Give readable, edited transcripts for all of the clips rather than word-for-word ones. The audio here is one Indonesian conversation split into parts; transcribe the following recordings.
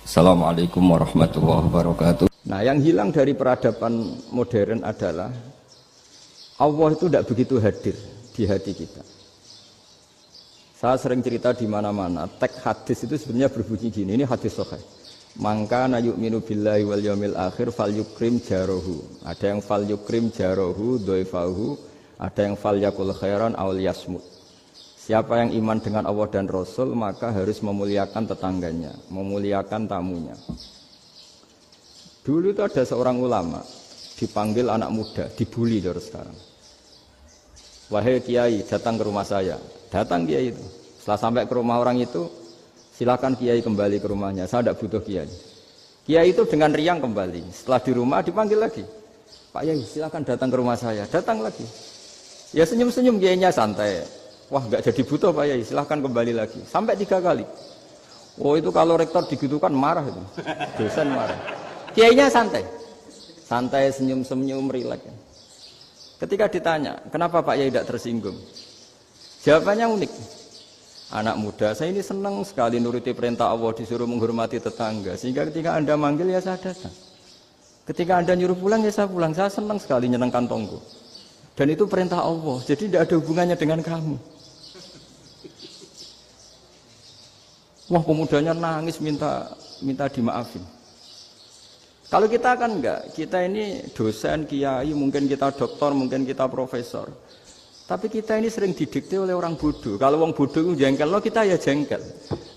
Assalamualaikum warahmatullahi wabarakatuh. Nah, yang hilang dari peradaban modern adalah Allah itu tidak begitu hadir di hati kita. Saya sering cerita di mana-mana, teks hadis itu sebenarnya berbunyi gini, ini hadis sahih. Mangka na yu'minu billahi wal yaumil akhir fal yukrim jarohu. Ada yang fal yukrim jarohu doifahu, ada yang fal yakul khairan aul yasmut. Siapa yang iman dengan Allah dan Rasul maka harus memuliakan tetangganya, memuliakan tamunya. Dulu itu ada seorang ulama dipanggil anak muda, dibully dari sekarang. Wahai kiai, datang ke rumah saya. Datang kiai itu. Setelah sampai ke rumah orang itu, silakan kiai kembali ke rumahnya. Saya tidak butuh kiai. Kiai itu dengan riang kembali. Setelah di rumah dipanggil lagi. Pak Yai, silakan datang ke rumah saya. Datang lagi. Ya senyum-senyum kiainya santai. Wah, nggak jadi butuh Pak Yai, silahkan kembali lagi. Sampai 3 kali. Oh, itu kalau rektor digitukan marah itu. Dosen marah. Kiainya santai. Santai, senyum-senyum, rileks. Ketika ditanya, kenapa Pak Yai tidak tersinggung? Jawabannya unik. Anak muda, saya ini senang sekali nuruti perintah Allah, disuruh menghormati tetangga. Sehingga ketika Anda manggil, ya saya datang. Ketika Anda nyuruh pulang, ya saya pulang. Saya senang sekali nyenang kantongku. Dan itu perintah Allah, jadi tidak ada hubungannya dengan kamu. Wah, pemudanya nangis minta dimaafin. Kalau kita kan enggak, kita ini dosen, kiai, mungkin kita doktor, mungkin kita profesor. Tapi kita ini sering didikte oleh orang bodoh. Kalau orang bodoh itu jengkel, lo kita ya jengkel.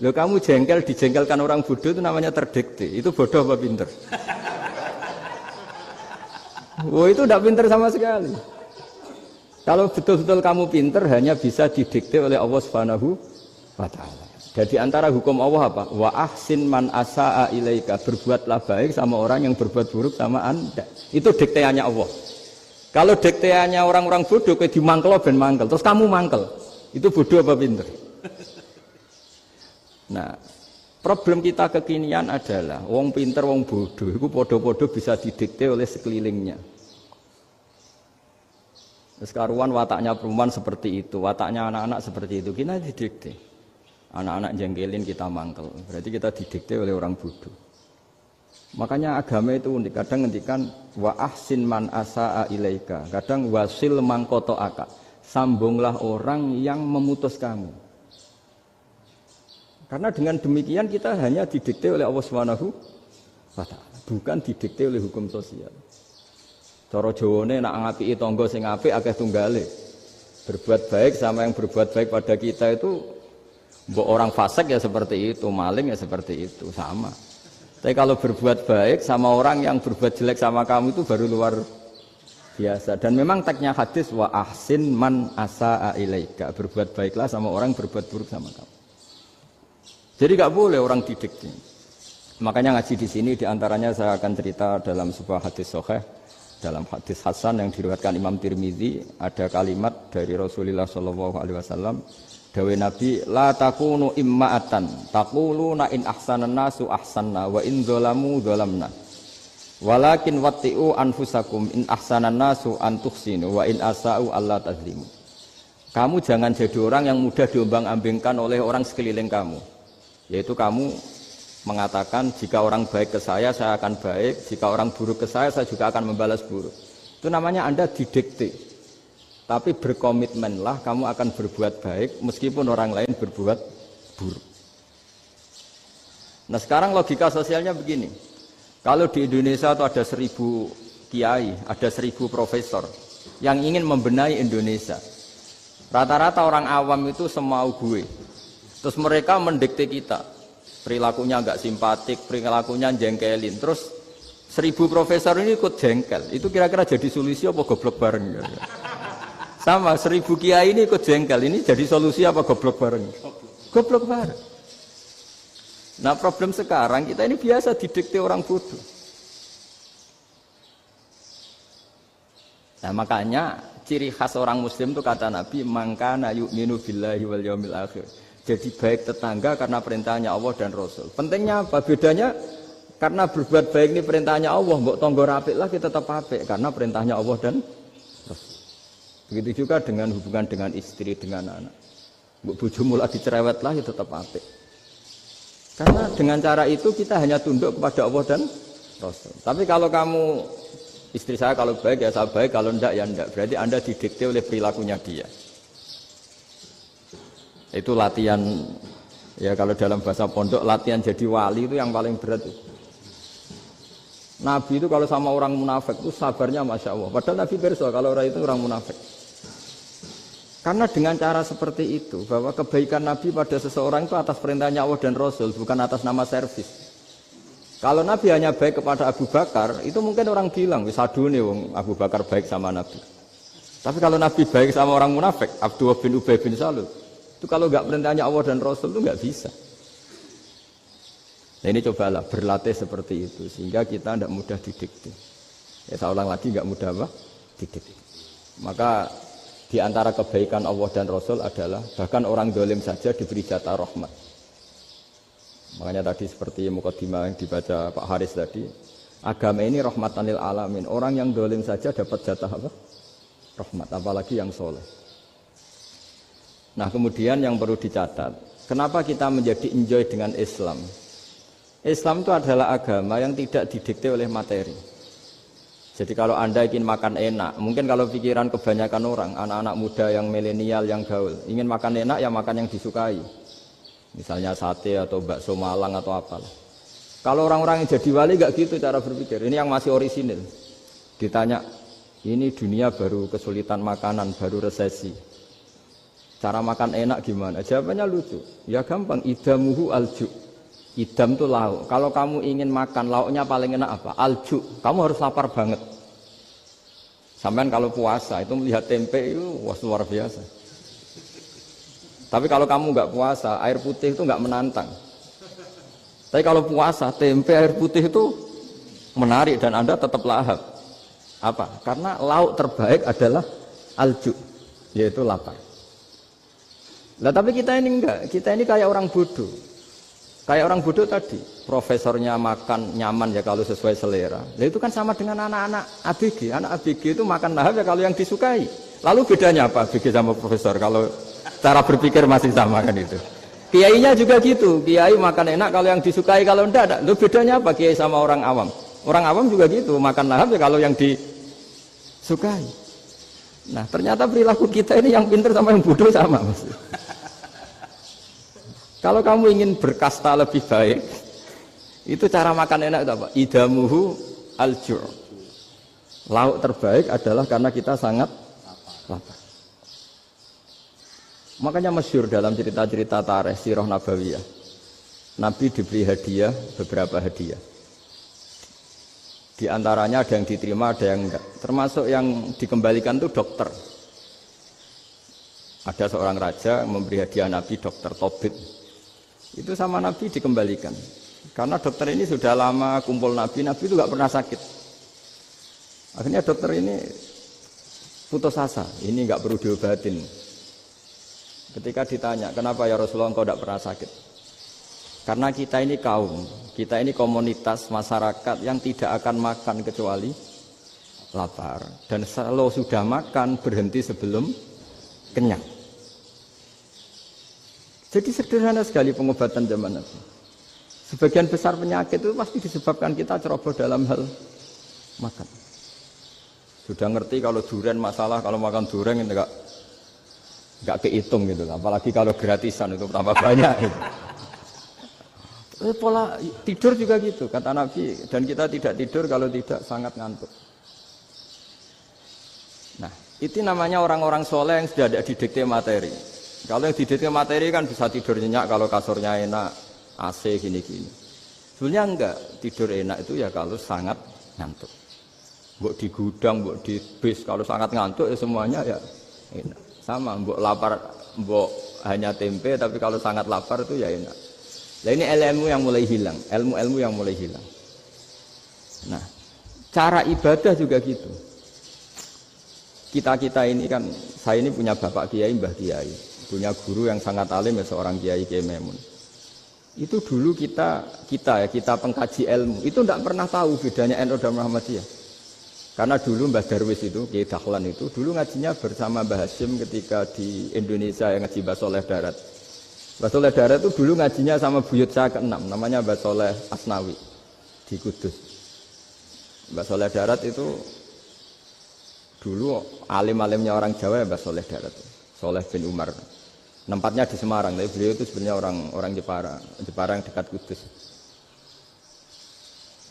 Lo kamu jengkel, dijengkelkan orang bodoh itu namanya terdikte. Itu bodoh apa pinter? Wah, itu tidak pinter sama sekali. Kalau betul-betul kamu pinter hanya bisa didikte oleh Allah Subhanahu wa Ta'ala. Jadi antara hukum Allah apa? Wa ahsin man asa'a ilaika, berbuatlah baik sama orang yang berbuat buruk sama Anda. Itu dikteannya Allah. Kalau dikteannya orang-orang bodoh kayak dimangkel ben mangkel, terus kamu mangkel. Itu bodoh apa pinter? Nah, problem kita kekinian adalah wong pinter wong bodoh itu podo-podo bisa didikte oleh sekelilingnya. Sekaruan wataknya perempuan seperti itu, wataknya anak-anak seperti itu, kita didikte. Anak-anak jengkelin kita mangkel, berarti kita didikte oleh orang bodoh. Makanya agama itu unik, kadang ngendikan wa ahsin man asa'a ilaika, kadang wasil man qata'aka, sambunglah orang yang memutus kamu. Karena dengan demikian kita hanya didikte oleh Allah Subhanahu wa Ta'ala, bukan didikte oleh hukum sosial. Cara Jawane nak ngapiki tangga sing apik akeh tunggale. Berbuat baik sama yang berbuat baik pada kita itu mbok orang fasik ya seperti itu, maling ya seperti itu, sama. Tapi kalau berbuat baik sama orang yang berbuat jelek sama kamu itu baru luar biasa. Dan memang teksnya hadis wa ahsin man asa'a ilaika, berbuat baiklah sama orang berbuat buruk sama kamu. Jadi enggak boleh orang didikte. Makanya ngaji di sini diantaranya saya akan cerita dalam sebuah hadis sahih. Dalam hadis hasan yang diriwayatkan Imam Tirmizi ada kalimat dari Rasulullah sallallahu alaihi wasallam, dawuh Nabi, la takunu imma'atan taquluna in ahsanan nasu ahsanna wa in dzalamu dzalamna walakin watti'u anfusakum in ahsanan nasu an tuhsinu wa in asa'u alla tazlimu. Kamu jangan jadi orang yang mudah diombang-ambingkan oleh orang sekeliling kamu, yaitu kamu mengatakan jika orang baik ke saya akan baik, jika orang buruk ke saya juga akan membalas buruk. Itu namanya Anda didikte. Tapi berkomitmenlah kamu akan berbuat baik meskipun orang lain berbuat buruk. Nah, sekarang logika sosialnya begini. Kalau di Indonesia itu ada 1000 kiai, ada 1000 profesor yang ingin membenahi Indonesia. Rata-rata orang awam itu semau gue. Terus mereka mendikte kita. Perilakunya enggak simpatik, perilakunya jengkelin. Terus 1000 profesor ini ikut jengkel. Itu kira-kira jadi solusi apa goblok bareng? Sama 1000 kiai ini ikut jengkel. Ini jadi solusi apa goblok bareng? Goblok bareng. Nah, problem sekarang kita ini biasa didikte orang bodoh. Nah, makanya ciri khas orang muslim itu kata Nabi, mangkana yu'minu billahi wal yaumil akhir. Jadi baik tetangga karena perintahnya Allah dan Rasul. Pentingnya apa? Bedanya karena berbuat baik ini perintahnya Allah, mbok tangga apik lah kita tetap apik karena perintahnya Allah dan Rasul. Begitu juga dengan hubungan dengan istri, dengan anak. Mbok bojomu lagi cerewet lah ya tetap apik. Karena dengan cara itu kita hanya tunduk kepada Allah dan Rasul. Tapi kalau kamu, istri saya kalau baik ya saya baik, kalau enggak ya enggak. Berarti Anda didikte oleh perilakunya dia. Itu latihan, ya kalau dalam bahasa pondok, latihan jadi wali itu yang paling berat. Nabi itu kalau sama orang munafik itu sabarnya Masya Allah. Padahal Nabi berso kalau orang itu orang munafik. Karena dengan cara seperti itu, bahwa kebaikan Nabi pada seseorang itu atas perintahnya Allah dan Rasul, bukan atas nama servis. Kalau Nabi hanya baik kepada Abu Bakar, itu mungkin orang bilang, wisadune wong Abu Bakar baik sama Nabi. Tapi kalau Nabi baik sama orang munafik, Abdullah bin Ubay bin Salul, itu kalau nggak perintahnya Allah dan Rasul itu nggak bisa. Nah ini cobalah berlatih seperti itu sehingga kita tidak mudah didikte. Ya saya ulang lagi nggak mudah apa? Didikte. Maka di antara kebaikan Allah dan Rasul adalah bahkan orang dolim saja diberi jatah rahmat. Makanya tadi seperti mukadimah yang dibaca Pak Haris tadi, agama ini rahmatan lil alamin. Orang yang dolim saja dapat jatah apa? Rahmat, apalagi yang soleh. Nah kemudian yang perlu dicatat, kenapa kita menjadi enjoy dengan Islam? Islam itu adalah agama yang tidak didikte oleh materi. Jadi kalau Anda ingin makan enak, mungkin kalau pikiran kebanyakan orang, anak-anak muda yang milenial, yang gaul, ingin makan enak ya makan yang disukai. Misalnya sate atau bakso Malang atau apalah. Kalau orang-orang yang jadi wali gak gitu cara berpikir. Ini yang masih orisinil. Ditanya, ini dunia baru kesulitan makanan, baru resesi. Cara makan enak gimana? Jawabannya lucu. Ya gampang, idamuhu alju. Idam itu lauk. Kalau kamu ingin makan lauknya paling enak apa? Alju. Kamu harus lapar banget. Sampai kalau puasa itu melihat tempe itu wah luar biasa. Tapi kalau kamu nggak puasa, air putih itu nggak menantang. Tapi kalau puasa, tempe air putih itu menarik dan Anda tetap lahap. Apa? Karena lauk terbaik adalah alju, yaitu lapar. Nah tapi kita ini enggak. Kita ini kayak orang bodoh. Kayak orang bodoh tadi, profesornya makan nyaman ya kalau sesuai selera. Nah itu kan sama dengan anak-anak ABG. Anak ABG itu makan lahap ya kalau yang disukai. Lalu bedanya apa ABG sama profesor? Kalau cara berpikir masih sama kan itu. Kiainya juga gitu. Kiai makan enak kalau yang disukai, kalau enggak. Lalu bedanya apa kiai sama orang awam? Orang awam juga gitu, makan lahap ya kalau yang disukai. Nah ternyata perilaku kita ini yang pintar sama yang bodoh sama. Kalau kamu ingin berkasta lebih baik, itu cara makan enak itu apa? Idamuhu al-ju'. Lauk terbaik adalah karena kita sangat lapar. Makanya masyhur dalam cerita-cerita tarikh sirah nabawiyah. Nabi diberi hadiah, beberapa hadiah. Di antaranya ada yang diterima, ada yang enggak. Termasuk yang dikembalikan itu dokter. Ada seorang raja memberi hadiah Nabi dokter Tobit. Itu sama Nabi dikembalikan. Karena dokter ini sudah lama kumpul Nabi itu nggak pernah sakit. Akhirnya dokter ini putus asa, ini nggak perlu diobatin. Ketika ditanya, kenapa ya Rasulullah engkau tidak pernah sakit? Karena kita ini kaum, kita ini komunitas masyarakat yang tidak akan makan kecuali lapar. Dan kalau sudah makan berhenti sebelum kenyang. Jadi sederhana sekali pengobatan zaman Nabi. Sebagian besar penyakit itu pasti disebabkan kita ceroboh dalam hal makan. Sudah ngerti kalau durian masalah, kalau makan durian enggak kehitung gitu. Apalagi kalau gratisan itu tambah banyak gitu. Pola tidur juga gitu, kata Nabi. Dan kita tidak tidur kalau tidak sangat ngantuk. Nah, itu namanya orang-orang soleh yang sudah ada didikte materi. Kalau yang didikte materi kan bisa tidur nyenyak kalau kasurnya enak, AC gini-gini. Sebenarnya enggak, tidur enak itu ya kalau sangat ngantuk. Mbok di gudang, mbok di bis, kalau sangat ngantuk ya semuanya ya enak. Sama, mbok lapar, mbok hanya tempe, tapi kalau sangat lapar itu ya enak. Nah ini ilmu yang mulai hilang, ilmu-ilmu yang mulai hilang. Nah, cara ibadah juga gitu. Kita ini kan, saya ini punya bapak kiai, mbah kiai, punya guru yang sangat alim ya seorang kiai Kiai Maimun. Itu dulu kita pengkaji ilmu, itu tidak pernah tahu bedanya NU dan Muhammadiyah. Karena dulu Mbah Darwis itu, Kiai Dahlan itu, dulu ngajinya bersama Mbah Hashim ketika di Indonesia yang ngaji Mbah Soleh Darat. Mbah Soleh Darat itu dulu ngajinya sama buyut saya ke-6, namanya Mbah Soleh Asnawi di Kudus. Mbah Soleh Darat itu dulu alim-alimnya orang Jawa ya Mbah Soleh Darat, Soleh bin Umar. Tempatnya di Semarang, tapi beliau itu sebenarnya orang Jepara yang dekat Kudus.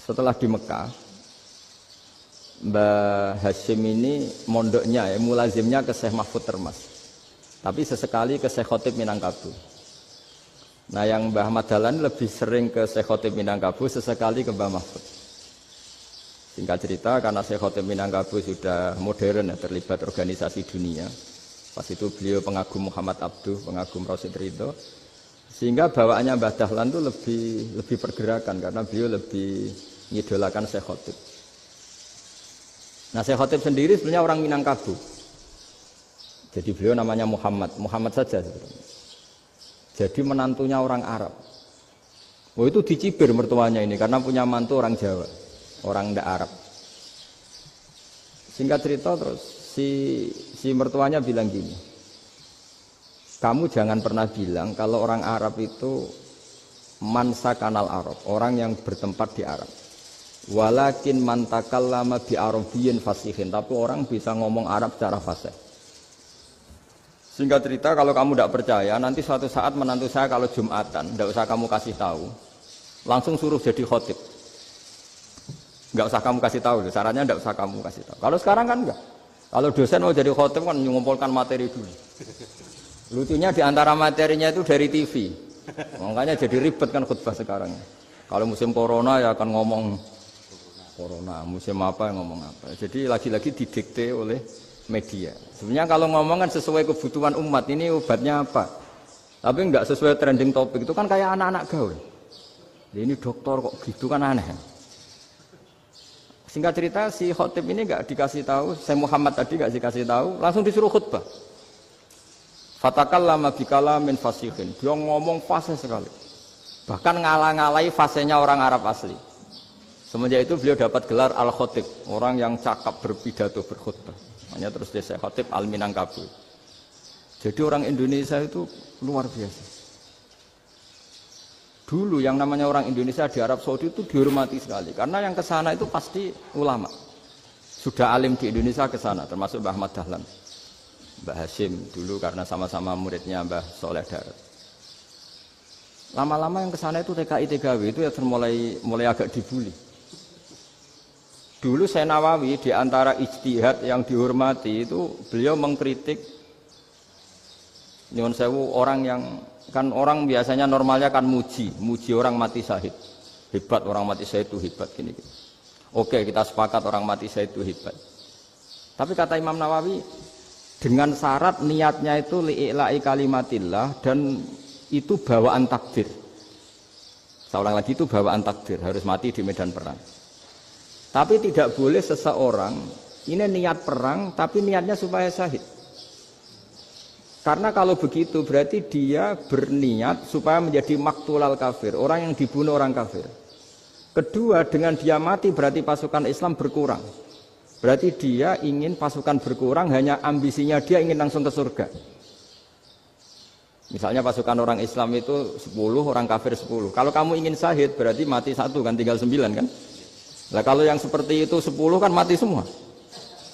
Setelah di Mekah, Mbah Hashim ini mondoknya, mulazimnya ke Syekh Mahfud Termas. Tapi sesekali ke Syekh Khotib Minangkabau. Nah yang Mbah Ahmad Dahlan lebih sering ke Syekh Khotib Minangkabau, sesekali ke Mbah Mahfud. Singkat cerita, karena Syekh Khotib Minangkabau sudah modern, terlibat organisasi dunia. Pas itu beliau pengagum Muhammad Abduh, pengagum Rasid Ridho. Sehingga bawaannya Mbah Dahlan itu lebih pergerakan, karena beliau lebih mengidolakan Syekh Khotib. Nah Syekh Khotib sendiri sebenarnya orang Minangkabau. Jadi beliau namanya Muhammad saja sebenarnya. Jadi menantunya orang Arab. Oh itu dicibir mertuanya ini karena punya mantu orang Jawa, orang ndak Arab. Singkat cerita terus si mertuanya bilang gini, kamu jangan pernah bilang kalau orang Arab itu mansa kanal Arab, orang yang bertempat di Arab. Walakin mantakallama bi arabiyyin fasihin, tapi orang bisa ngomong Arab secara fasih. Singkat cerita, kalau kamu tidak percaya, nanti suatu saat menantu saya kalau Jumatan, tidak usah kamu kasih tahu, langsung suruh jadi khotib. Nggak usah kamu kasih tahu, syaratnya tidak usah kamu kasih tahu. Kalau sekarang kan enggak. Kalau dosen mau jadi khotib kan mengumpulkan materi dulu. Lucunya di antara materinya itu dari TV, makanya jadi ribet kan khutbah sekarang. Kalau musim corona ya akan ngomong corona, musim apa yang ngomong apa. Jadi lagi-lagi didikte oleh media. Sebenarnya kalau ngomong kan sesuai kebutuhan umat, ini obatnya apa. Tapi enggak sesuai trending topik, itu kan kayak anak-anak gaul. Ini dokter kok gitu kan aneh. Singkat cerita si khotib ini enggak dikasih tahu, saya Muhammad tadi enggak dikasih tahu, langsung disuruh khutbah. Fatakallama bikalamin fasihin. Dia ngomong fasih sekali. Bahkan ngalah-ngalahi fasihnya orang Arab asli. Semenjak itu beliau dapat gelar Al-Khotib, orang yang cakap berpidato berkhutbah. Makanya terus dia Syekh Khotib Al-Minangkabau. Jadi orang Indonesia itu luar biasa. Dulu yang namanya orang Indonesia di Arab Saudi itu dihormati sekali, karena yang ke sana itu pasti ulama. Sudah alim di Indonesia ke sana, termasuk Mbah Ahmad Dahlan, Mbah Hashim dulu karena sama-sama muridnya Mbah Soleh Darat. Lama-lama yang ke sana itu TKI TKW itu ya mulai agak dibully. Dulu Syekh Nawawi di antara ijtihad yang dihormati itu beliau mengkritik nyuwun sewu orang yang kan orang biasanya normalnya kan muji orang mati syahid. Hebat orang mati syahid itu hebat gini. Oke, kita sepakat orang mati syahid itu hebat. Tapi kata Imam Nawawi dengan syarat niatnya itu li'ila'i kalimatillah dan itu bawaan takdir. Seorang lagi itu bawaan takdir, harus mati di medan perang. Tapi tidak boleh seseorang ini niat perang tapi niatnya supaya syahid. Karena kalau begitu berarti dia berniat supaya menjadi maktulal kafir, orang yang dibunuh orang kafir. Kedua, dengan dia mati berarti pasukan Islam berkurang. Berarti dia ingin pasukan berkurang, hanya ambisinya dia ingin langsung ke surga. Misalnya pasukan orang Islam itu 10, orang kafir 10. Kalau kamu ingin syahid berarti mati 1 kan, tinggal 9 kan. Nah kalau yang seperti itu 10 kan mati semua.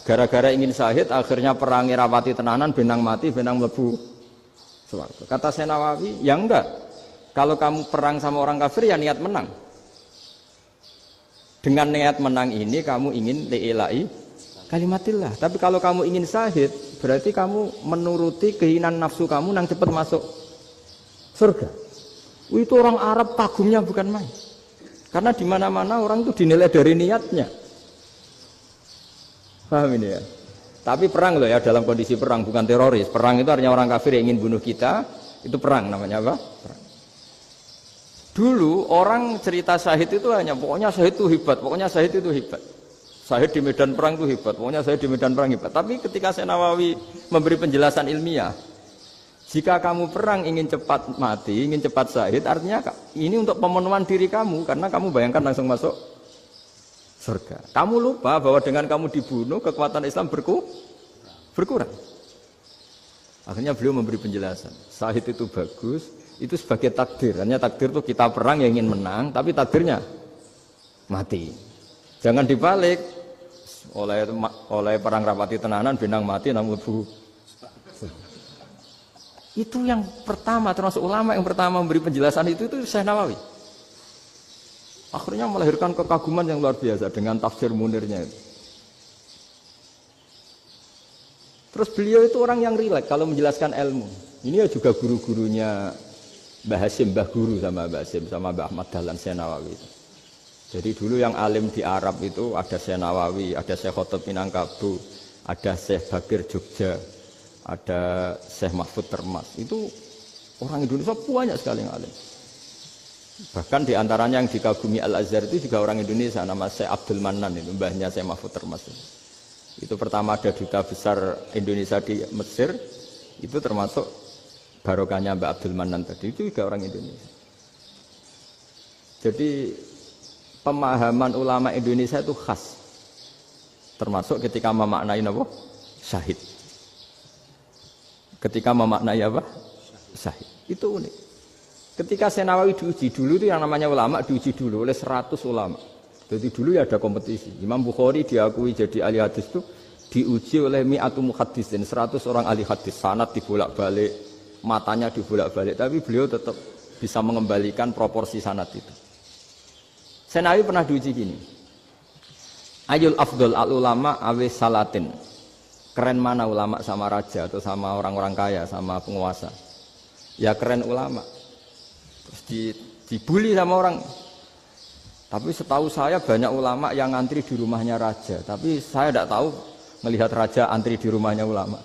Gara-gara ingin syahid akhirnya perangi rapati tenanan, benang mati, benang mlebu swarga. Kata Syekh Nawawi, ya enggak. Kalau kamu perang sama orang kafir ya niat menang. Dengan niat menang ini kamu ingin li'ila'i kalimatillah. Tapi kalau kamu ingin syahid berarti kamu menuruti keinginan nafsu kamu yang cepat masuk surga. Itu orang Arab kagumnya bukan main. Karena di mana-mana orang itu dinilai dari niatnya. Paham ini ya? Tapi perang loh ya, dalam kondisi perang, bukan teroris. Perang itu artinya orang kafir yang ingin bunuh kita, itu perang namanya apa? Perang. Dulu orang cerita syahid itu hanya pokoknya syahid itu hebat, pokoknya syahid itu hebat. Syahid di medan perang itu hebat, pokoknya syahid di medan perang hebat. Tapi ketika Syekh Nawawi memberi penjelasan ilmiah, jika kamu perang ingin cepat mati, ingin cepat syahid, artinya ini untuk pemenuhan diri kamu, karena kamu bayangkan langsung masuk surga. Kamu lupa bahwa dengan kamu dibunuh, kekuatan Islam berkurang. Akhirnya beliau memberi penjelasan, syahid itu bagus, itu sebagai takdir. Hanya takdir itu kita perang yang ingin menang, tapi takdirnya mati. Jangan dibalik oleh perang rapati tenanan benang mati nang mlebu. Itu yang pertama, termasuk ulama yang pertama memberi penjelasan itu Syekh Nawawi. Akhirnya melahirkan kekaguman yang luar biasa dengan tafsir Munirnya itu. Terus beliau itu orang yang rileks kalau menjelaskan ilmu. Ini ya juga guru-gurunya Mbah Hasyim, Mbah Guru sama Mbah Hasyim sama Mbah Ahmad Dahlan Syekh Nawawi itu. Jadi dulu yang alim di Arab itu ada Syekh Nawawi, ada Syekh Khotib Minangkabau, ada Syekh Bakir Jogja, ada Syekh Mahfud Termas. Itu orang Indonesia banyak sekali yang alim. Bahkan diantaranya yang dikagumi Al-Azhar itu juga orang Indonesia, nama Syekh Abdul Manan, itu mbahnya Syekh Mahfud Termas. Itu pertama ada duta besar Indonesia di Mesir, itu termasuk barokahnya Mbak Abdul Manan tadi, itu juga orang Indonesia. Jadi pemahaman ulama Indonesia itu khas, termasuk ketika memaknai apa? Syahid. Ketika memaknai apa? Syahid. Itu unik. Ketika Syekh Nawawi diuji dulu itu yang namanya ulama diuji dulu oleh 100 ulama. Jadi dulu ya ada kompetisi. Imam Bukhari diakui jadi ahli hadis itu diuji oleh mi'atu muhaddisin, 100 orang ahli hadis, sanad dibolak-balik, matanya dibolak-balik, tapi beliau tetap bisa mengembalikan proporsi sanad itu. Syekh Nawawi pernah diuji gini. Ayul afdol al ulama awe salatin. Keren mana ulama sama raja atau sama orang-orang kaya, sama penguasa? Ya keren ulama. Terus dibully sama orang. Tapi setahu saya banyak ulama yang antri di rumahnya raja. Tapi saya tidak tahu melihat raja antri di rumahnya ulama.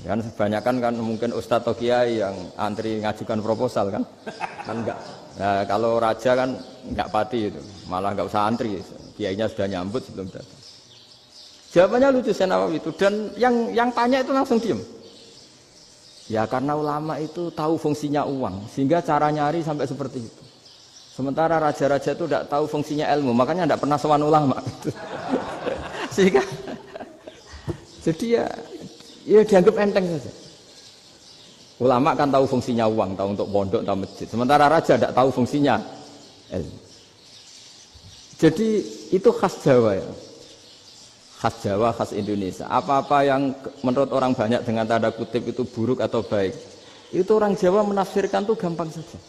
Kan kebanyakan kan mungkin ustadz atau kiai yang antri ngajukan proposal kan enggak. Nah, kalau raja kan enggak pati itu, malah enggak usah antri. Kiainya sudah nyambut sebelum datang. Jawabannya lucu Syekh Nawawi itu, dan yang tanya itu langsung diem. Ya karena ulama itu tahu fungsinya uang, sehingga cara nyari sampai seperti itu. Sementara raja-raja itu tidak tahu fungsinya ilmu, makanya tidak pernah sowan ulama. Sehingga, jadi ya dianggap enteng saja. Ulama kan tahu fungsinya uang, tahu untuk pondok, tahu masjid. Sementara raja tidak tahu fungsinya ilmu. Jadi itu khas Jawa ya. Khas Jawa, khas Indonesia. Apa-apa yang menurut orang banyak dengan tanda kutip itu buruk atau baik, itu orang Jawa menafsirkan tuh gampang saja.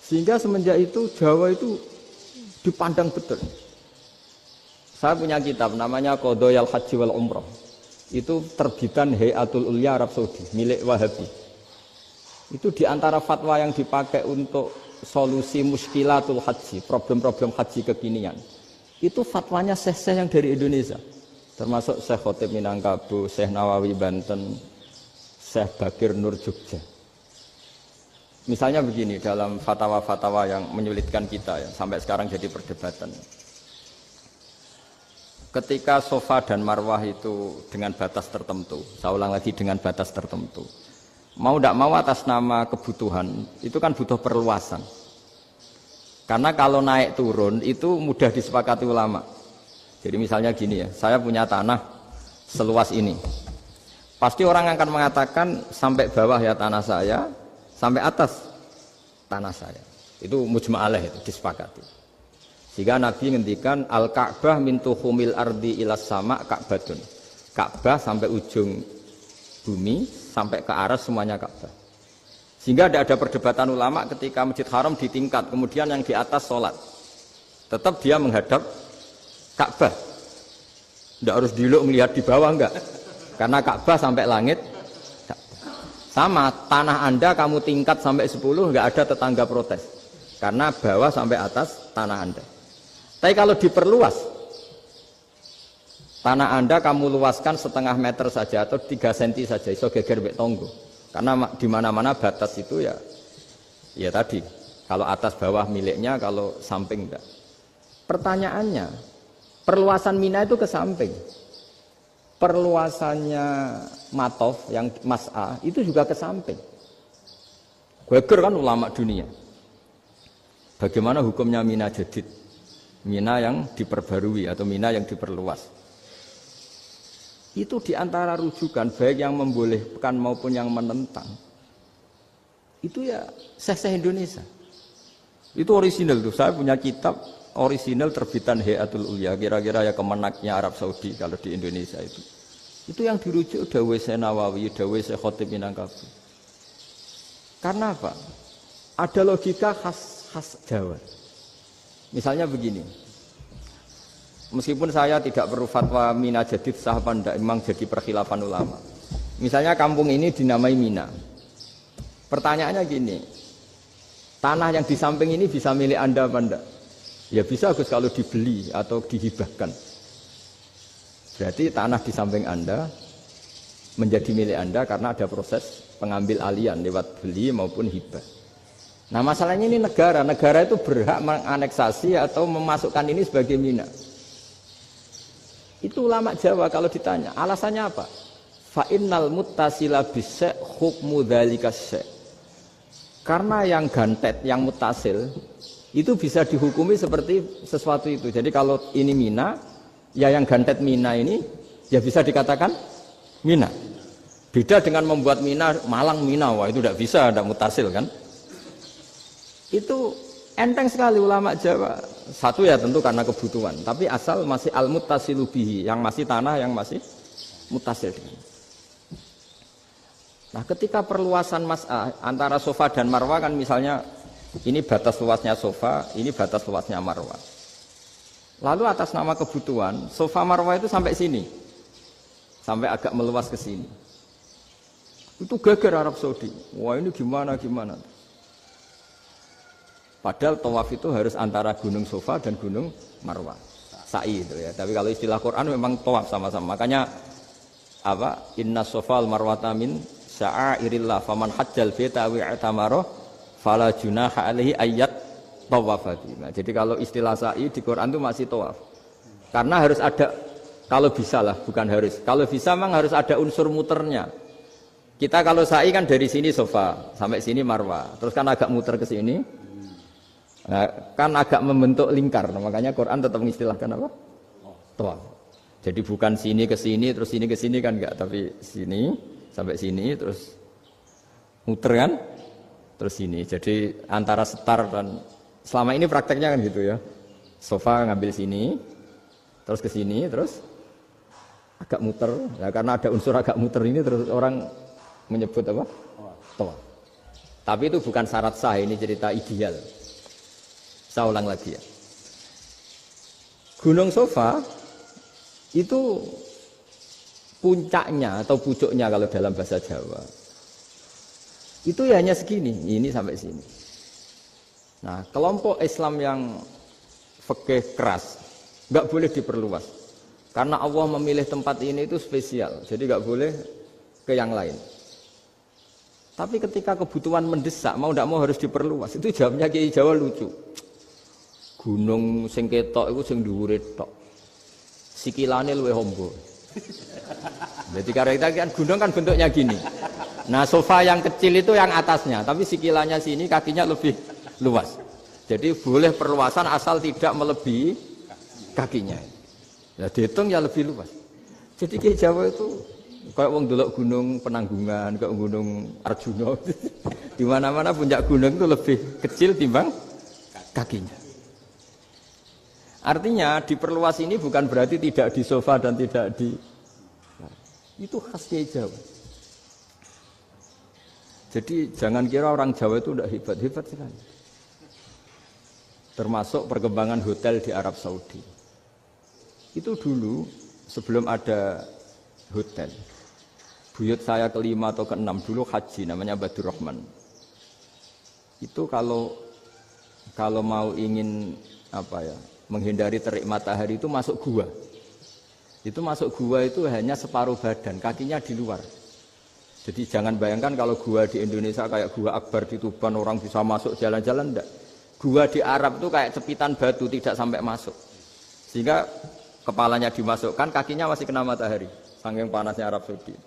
Sehingga semenjak itu Jawa itu dipandang betul. Saya punya kitab namanya Qadhayal Haji wal Umrah. Itu terbitan Hayatul Ulya Arab Saudi, milik Wahabi. Itu diantara fatwa yang dipakai untuk solusi muskilatul haji, problem-problem haji kekinian. Itu fatwanya syekh-syekh yang dari Indonesia, termasuk Syekh Khotib Minangkabau, Syekh Nawawi Banten, Syekh Bakir Nur Jogja. Misalnya begini, dalam fatwa-fatwa yang menyulitkan kita ya, sampai sekarang jadi perdebatan. Ketika Safa dan Marwah itu dengan batas tertentu, saya ulang lagi dengan batas tertentu, mau tidak mau atas nama kebutuhan, itu kan butuh perluasan. Karena kalau naik turun itu mudah disepakati ulama. Jadi misalnya gini ya, saya punya tanah seluas ini. Pasti orang akan mengatakan sampai bawah ya tanah saya, sampai atas tanah saya. Itu mujma' alaih, itu disepakati. Sehingga Nabi ngendikan al-Ka'bah min tuhumil ardi ilas sama Ka'batun. Ka'bah sampai ujung bumi, sampai ke aras semuanya Ka'bah. Sehingga tidak ada perdebatan ulama ketika Masjid Haram ditingkat, kemudian yang di atas sholat. Tetap dia menghadap Ka'bah. Tidak harus diluk melihat di bawah, enggak. Karena Ka'bah sampai langit. Sama, tanah Anda kamu tingkat sampai 10, enggak ada tetangga protes. Karena bawah sampai atas tanah Anda. Tapi kalau diperluas, tanah Anda kamu luaskan setengah meter saja atau 3 cm saja, iso geger mbek tonggo. Karena di mana-mana batas itu ya tadi, kalau atas bawah miliknya, kalau samping enggak. Pertanyaannya, perluasan Mina itu ke samping. Perluasannya Matof yang Mas'a itu juga ke samping. Geger kan ulama dunia. Bagaimana hukumnya Mina Jadid? Mina yang diperbarui atau Mina yang diperluas. itu diantara rujukan baik yang membolehkan maupun yang menentang. Itu ya Syekh Indonesia. Itu orisinal tuh. Saya punya kitab orisinal terbitan Hayatul Ulya, kira-kira ya kemenaknya Arab Saudi kalau di Indonesia itu. Itu yang dirujuk dawuh Syekh Nawawi, dawuh Syekh Khatib Minangkabau. Karena apa? Ada logika khas Jawa. Misalnya begini. Meskipun saya tidak perlu fatwa Mina jadid sah apa enggak, memang jadi perkhilafan ulama. Misalnya kampung ini dinamai Mina. Pertanyaannya gini, tanah yang di samping ini bisa milik Anda apa enggak? Ya bisa Gus kalau dibeli atau dihibahkan. Berarti tanah di samping Anda menjadi milik Anda karena ada proses pengambil alian lewat beli maupun hibah. Nah masalahnya ini negara itu berhak menganeksasi atau memasukkan ini sebagai Mina. Itu ulama Jawa kalau ditanya, alasannya apa? Fa innal muttasila bis-syai' hukmu dzalika syai'. Karena yang gantet, yang mutasil itu bisa dihukumi seperti sesuatu itu. Jadi kalau ini Mina, ya yang gantet Mina ini ya bisa dikatakan Mina. Beda dengan membuat Mina Malang Mina, wah itu tidak bisa, tidak mutasil kan? Itu enteng sekali ulama Jawa. Satu ya tentu karena kebutuhan, tapi asal masih al-muttasilu bihi, yang masih tanah yang masih mutasil. Nah, ketika perluasan antara sofa dan marwah kan misalnya ini batas luasnya sofa, ini batas luasnya marwah. Lalu atas nama kebutuhan, sofa marwah itu sampai sini. Sampai agak meluas ke sini. Itu geger Arab Saudi. Wah, ini gimana? Padahal tawaf itu harus antara gunung Sofa dan gunung Marwah. Sa'i itu ya. Tapi kalau istilah Quran memang tawaf sama-sama. Makanya apa? Inna Sofa al-Marwata min sya'airillah faman hajjal baita wa i'tamara fala junaha alaihi ayyat tawafati. Nah, jadi kalau istilah sa'i di Quran itu masih tawaf. Karena harus ada, kalau bisa lah, bukan harus. Kalau bisa memang harus ada unsur muternya. Kita kalau sa'i kan dari sini Sofa sampai sini Marwah. Terus kan agak muter ke sini. Nah, kan agak membentuk lingkar, nah, makanya Quran tetap mengistilahkan apa? Tawaf. Jadi bukan sini ke sini, terus sini ke sini kan enggak, tapi sini sampai sini, terus muter kan, terus sini. Jadi antara setar dan selama ini prakteknya kan gitu ya. Sofa ngambil sini, terus ke sini, terus agak muter. Nah, karena ada unsur agak muter ini, terus orang menyebut apa? Tawaf. Tapi itu bukan syarat sah, ini cerita ideal. Saya ulang lagi ya. Gunung Sofa itu puncaknya atau pucuknya kalau dalam bahasa Jawa itu ya hanya segini, ini sampai sini. Nah, kelompok Islam yang fikih keras nggak boleh diperluas karena Allah memilih tempat ini itu spesial, jadi nggak boleh ke yang lain. Tapi ketika kebutuhan mendesak, mau tidak mau harus diperluas. Itu jawabnya Kiai Jawa lucu. Gunung sing ketok iku sing dhuwure tok. Sikilane luwih ombo. Jadi karena kan gunung kan bentuknya gini. Nah, sofa yang kecil itu yang atasnya, tapi sikilannya sini kakinya lebih luas. Jadi boleh perluasan asal tidak melebihi kakinya. Ya dihitung ya lebih luas. Jadi Kiai Jawa itu kayak wong delok gunung Penanggungan, kayak gunung Arjuna. Di mana-mana puncak gunung itu lebih kecil timbang kakinya. Artinya diperluas ini bukan berarti tidak di sofa dan tidak di... Itu khasnya Jawa. Jadi jangan kira orang Jawa itu udah hebat-hebat sekali. Termasuk perkembangan hotel di Arab Saudi. Itu dulu sebelum ada hotel. Buyut saya kelima atau keenam dulu haji, namanya Badur Rahman. Itu kalau mau ingin apa ya, menghindari terik matahari itu masuk gua. Itu masuk gua itu hanya separuh badan, kakinya di luar. Jadi jangan bayangkan kalau gua di Indonesia kayak gua Akbar di Tuban orang bisa masuk jalan-jalan, enggak. Gua di Arab itu kayak cepitan batu, tidak sampai masuk. Sehingga kepalanya dimasukkan, kakinya masih kena matahari, saking panasnya Arab Saudi.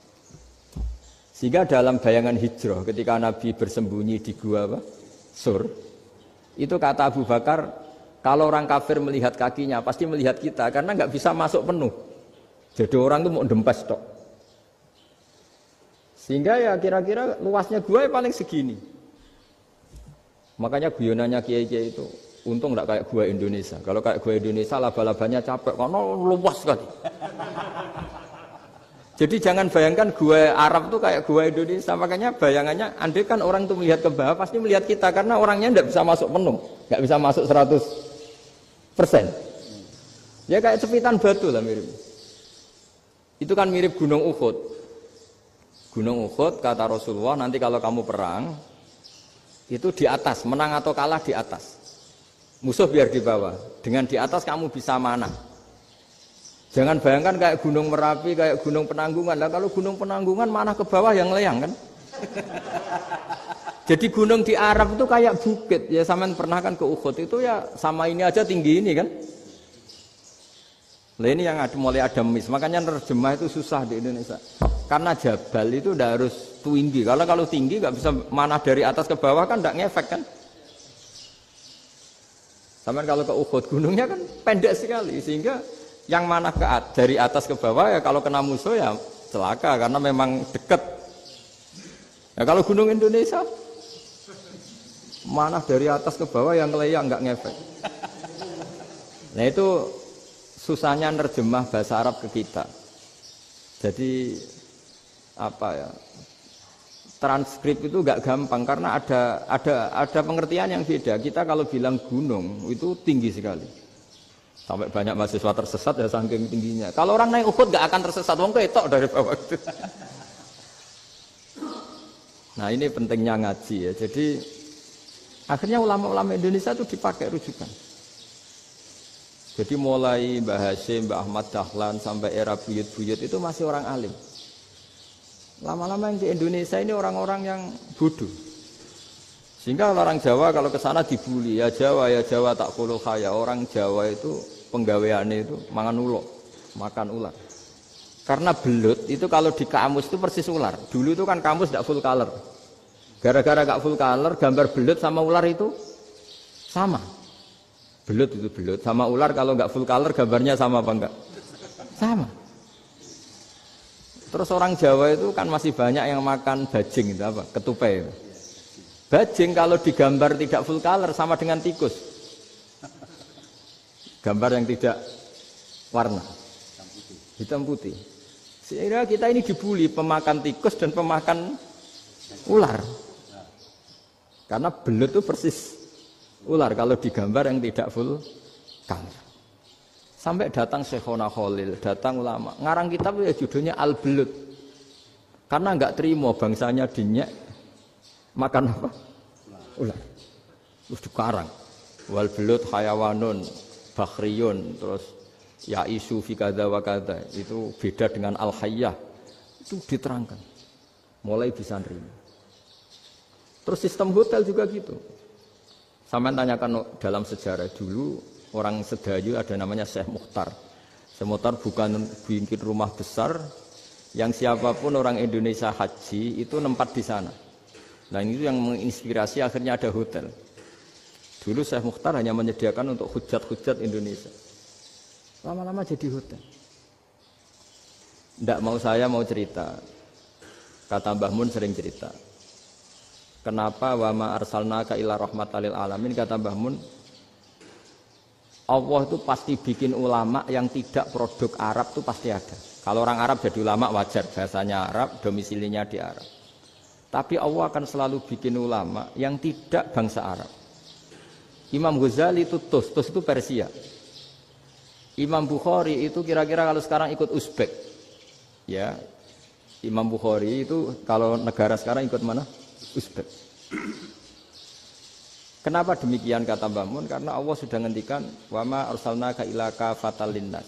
Sehingga dalam bayangan hijrah ketika Nabi bersembunyi di gua apa? Sur. Itu kata Abu Bakar, kalau orang kafir melihat kakinya pasti melihat kita karena nggak bisa masuk penuh. Jadi orang itu mau dempes tok. Sehingga ya kira-kira luasnya gua ya paling segini. Makanya guyonannya kiai-kiai itu untung enggak kayak gua Indonesia. Kalau kayak gua Indonesia laba-labanya capek karena luas sekali. Jadi jangan bayangkan gua Arab tuh kayak gua Indonesia. Makanya bayangannya andai kan orang tuh melihat ke bawah pasti melihat kita karena orangnya enggak bisa masuk penuh, enggak bisa masuk 100%. Ya kayak cepitan batu lah mirip. Itu kan mirip Gunung Uhud. Gunung Uhud kata Rasulullah nanti kalau kamu perang itu di atas, menang atau kalah di atas. Musuh biar di bawah. Dengan di atas kamu bisa manah. Jangan bayangkan kayak Gunung Merapi, kayak Gunung Penanggungan. Lah kalau Gunung Penanggungan manah ke bawah yang leyang kan. Jadi gunung di Arab itu kayak bukit. Ya sampean pernah kan ke Uhud itu ya sama ini aja tinggi ini kan. Nah ini yang mulai ada mis, makanya nerjemah itu susah di Indonesia. Karena jabal itu udah harus tinggi. Kalau tinggi nggak bisa manah dari atas ke bawah kan nggak ngefek kan. Sama kalau ke Uhud gunungnya kan pendek sekali sehingga yang manah dari atas ke bawah ya kalau kena musuh ya celaka karena memang dekat. Ya kalau gunung Indonesia manah dari atas ke bawah yang keleyang nggak ngefek. Nah itu susahnya nerjemah bahasa Arab ke kita. Jadi apa ya? Transkrip itu enggak gampang karena ada pengertian yang beda. Kita kalau bilang gunung itu tinggi sekali. Sampai banyak mahasiswa tersesat ya saking tingginya. Kalau orang naik Uhud enggak akan tersesat, wong ketok dari bawah itu. Nah, ini pentingnya ngaji ya. Jadi akhirnya ulama-ulama Indonesia itu dipakai rujukan. Jadi mulai Mbah Hasyim, Mbah Ahmad Dahlan sampai era buyut-buyut itu masih orang alim. Lama-lama yang di Indonesia ini orang-orang yang bodoh. Sehingga orang Jawa kalau ke sana dibully, ya Jawa tak kuluh khaya. Orang Jawa itu penggaweannya itu makan ular. Karena belut itu kalau di kamus itu persis ular. Dulu itu kan kamus tidak full color. Gara-gara gak full color, gambar belut sama ular itu sama. Belut itu belut sama ular kalau nggak full color gambarnya sama apa enggak? Sama. Terus orang Jawa itu kan masih banyak yang makan bajing itu apa? Ketupai. Bajing kalau digambar tidak full color sama dengan tikus. Gambar yang tidak warna. Hitam putih. Sehingga kita ini dibully pemakan tikus dan pemakan ular. Karena belut itu persis ular kalau digambar yang tidak full color. Sampai datang Syekhona Khalil, datang ulama. Ngarang kitab ya judulnya Al-Belut. Karena enggak terima bangsanya dinyek makan apa? Ular. Terus dikarang. Wal belut hayawanun bakhriyun terus ya isu fi kadza wa kadza. Itu beda dengan al-hayyah. Itu diterangkan. Mulai bisa nerima. Terus sistem hotel juga gitu. Sampai tanyakan dalam sejarah dulu orang Sedayu ada namanya Syekh Mukhtar. Syekh Mukhtar bukan bikin rumah besar yang siapapun orang Indonesia haji itu nempat di sana. Nah itu yang menginspirasi akhirnya ada hotel. Dulu Syekh Mukhtar hanya menyediakan untuk hujat-hujat Indonesia. Lama-lama jadi hotel. Nggak mau saya mau cerita. Kata Mbah Mun sering cerita. Kenapa wa ma arsalnaka illa rahmatan lil alamin, kata Mbah Mun, Allah itu pasti bikin ulama yang tidak produk Arab itu pasti ada. Kalau orang Arab jadi ulama wajar, bahasanya Arab, domisilinya di Arab. Tapi Allah akan selalu bikin ulama yang tidak bangsa Arab. Imam Ghazali itu Tus itu Persia. Imam Bukhari itu kira-kira kalau sekarang ikut Uzbek. Ya. Imam Bukhari itu kalau negara sekarang ikut mana? Uzbek. Kenapa demikian kata Mbah Mun? Karena Allah sudah ngendikan wa ma arsalnaka illa kafatan linnas.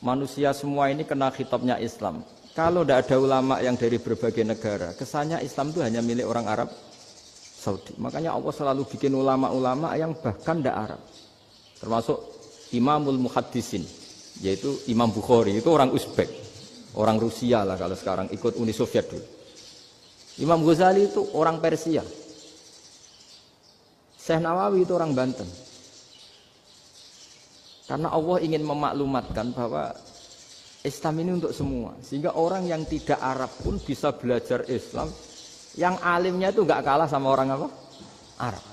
Manusia semua ini kena khitabnya Islam. Kalau tidak ada ulama yang dari berbagai negara, kesannya Islam itu hanya milik orang Arab Saudi. Makanya Allah selalu bikin ulama-ulama yang bahkan tidak Arab. Termasuk Imamul Muhaddisin, yaitu Imam Bukhari, itu orang Uzbek. Orang Rusia lah kalau sekarang ikut Uni Soviet dulu. Imam Ghazali itu orang Persia. Syekh Nawawi itu orang Banten. Karena Allah ingin memaklumatkan bahwa Islam ini untuk semua. Sehingga orang yang tidak Arab pun bisa belajar Islam. Yang alimnya itu nggak kalah sama orang apa? Arab.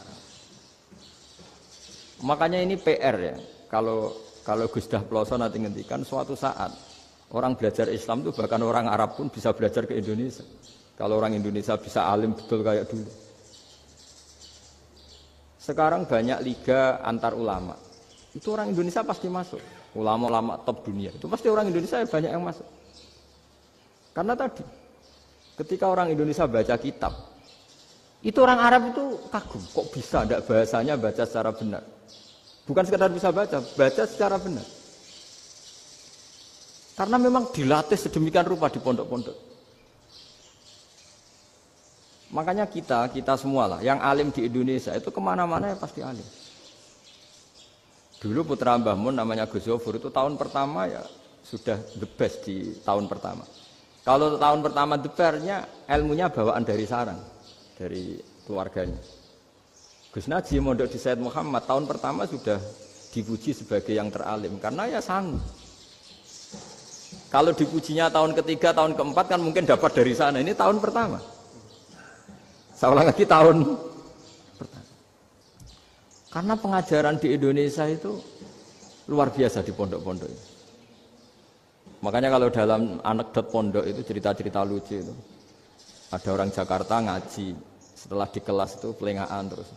Makanya ini PR ya. Kalau Gus Dah Ploso nanti ngendikan suatu saat orang belajar Islam itu bahkan orang Arab pun bisa belajar ke Indonesia. Kalau orang Indonesia bisa alim betul kayak dulu. Sekarang banyak liga antar ulama. Itu orang Indonesia pasti masuk. Ulama-ulama top dunia. Itu pasti orang Indonesia banyak yang masuk. Karena tadi, ketika orang Indonesia baca kitab, itu orang Arab itu kagum. Kok bisa ada bahasanya baca secara benar? Bukan sekedar bisa baca secara benar. Karena memang dilatih sedemikian rupa di pondok-pondok. Makanya kita semua lah, yang alim di Indonesia itu kemana-mana ya pasti alim. Dulu putra Mbah Mun namanya Gus Zofur itu tahun pertama ya sudah the best di tahun pertama. Kalau tahun pertama the best-nya ilmunya bawaan dari sarang, dari keluarganya. Gus Najih mondok di Said Muhammad tahun pertama sudah dipuji sebagai yang teralim karena ya sanggup. Kalau dipujinya tahun ketiga, tahun keempat kan mungkin dapat dari sana. Ini tahun pertama. Saya ulang lagi tahun pertama. Karena pengajaran di Indonesia itu luar biasa di pondok-pondok ini. Makanya kalau dalam anekdot pondok itu cerita-cerita lucu itu. Ada orang Jakarta ngaji, setelah di kelas itu pelengahan terus.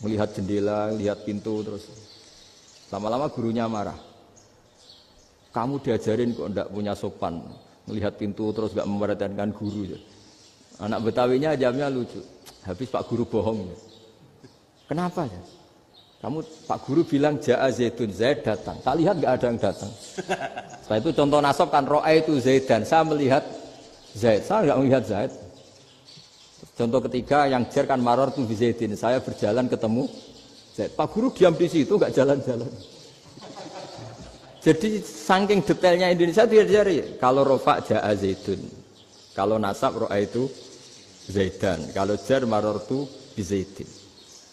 Melihat jendela, lihat pintu terus. Lama-lama gurunya marah. Kamu diajarin kok enggak punya sopan. Melihat pintu terus enggak memperhatikan guru. Anak Betawinya jawabnya lucu. Habis Pak Guru bohong. Kenapa ya? Kamu Pak Guru bilang Ja'a Zaidun, Zaid datang. Tak lihat enggak ada yang datang. Setelah itu contoh nasab kan ro'a itu Zaidan. Saya melihat Zaid. Saya enggak melihat Zaid. Contoh ketiga yang jar kan maror tu Zaidin. Saya berjalan ketemu Zaid. Pak Guru diam di situ enggak jalan-jalan. Jadi saking detailnya Indonesia itu diajari. Kalau rofa Ja'a Zaidun. Kalau nasab ro'a itu Zaidan. Kalau jar marortu bi Zaidin.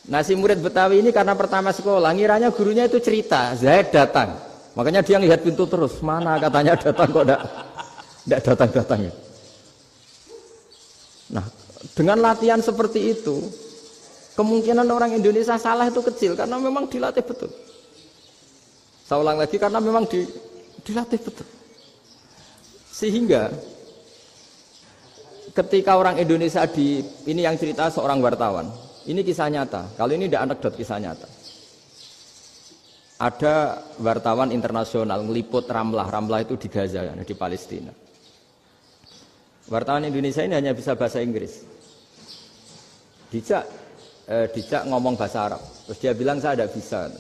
Nah si murid Betawi ini karena pertama sekolah, ngiranya gurunya itu cerita, Zaid datang. Makanya dia lihat pintu terus, mana katanya datang kok enggak datang-datang. Nah, dengan latihan seperti itu, kemungkinan orang Indonesia salah itu kecil karena memang dilatih betul. Saya ulang lagi karena memang dilatih betul. Sehingga ketika orang Indonesia ini yang cerita seorang wartawan, ini kisah nyata. Kalau ini tidak anekdot, kisah nyata. Ada wartawan internasional meliput Ramlah itu di Gaza, di Palestina. Wartawan Indonesia ini hanya bisa bahasa Inggris. Dijak ngomong bahasa Arab. Terus dia bilang saya tidak bisa.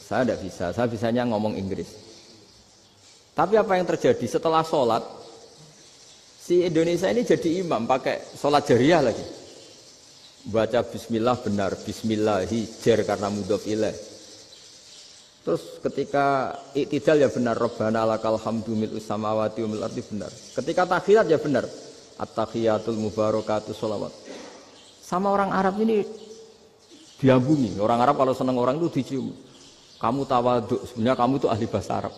Saya tidak bisa, saya bisanya ngomong Inggris. Tapi apa yang terjadi setelah sholat? Si Indonesia ini jadi imam pakai sholat jariah lagi. Baca bismillah benar, bismillahi jar karena mudhof ilaih. Terus ketika iktidal ya benar, Rabbana lakal hamdu mil'us samawati wa mil'ardi benar. Ketika tahiyat ya benar, at-tahiyatul mubarakatuh sholawat. Sama orang Arab ini diambungi. Orang Arab kalau senang orang itu dicium. Kamu tawaduk, sebenarnya kamu itu ahli bahasa Arab.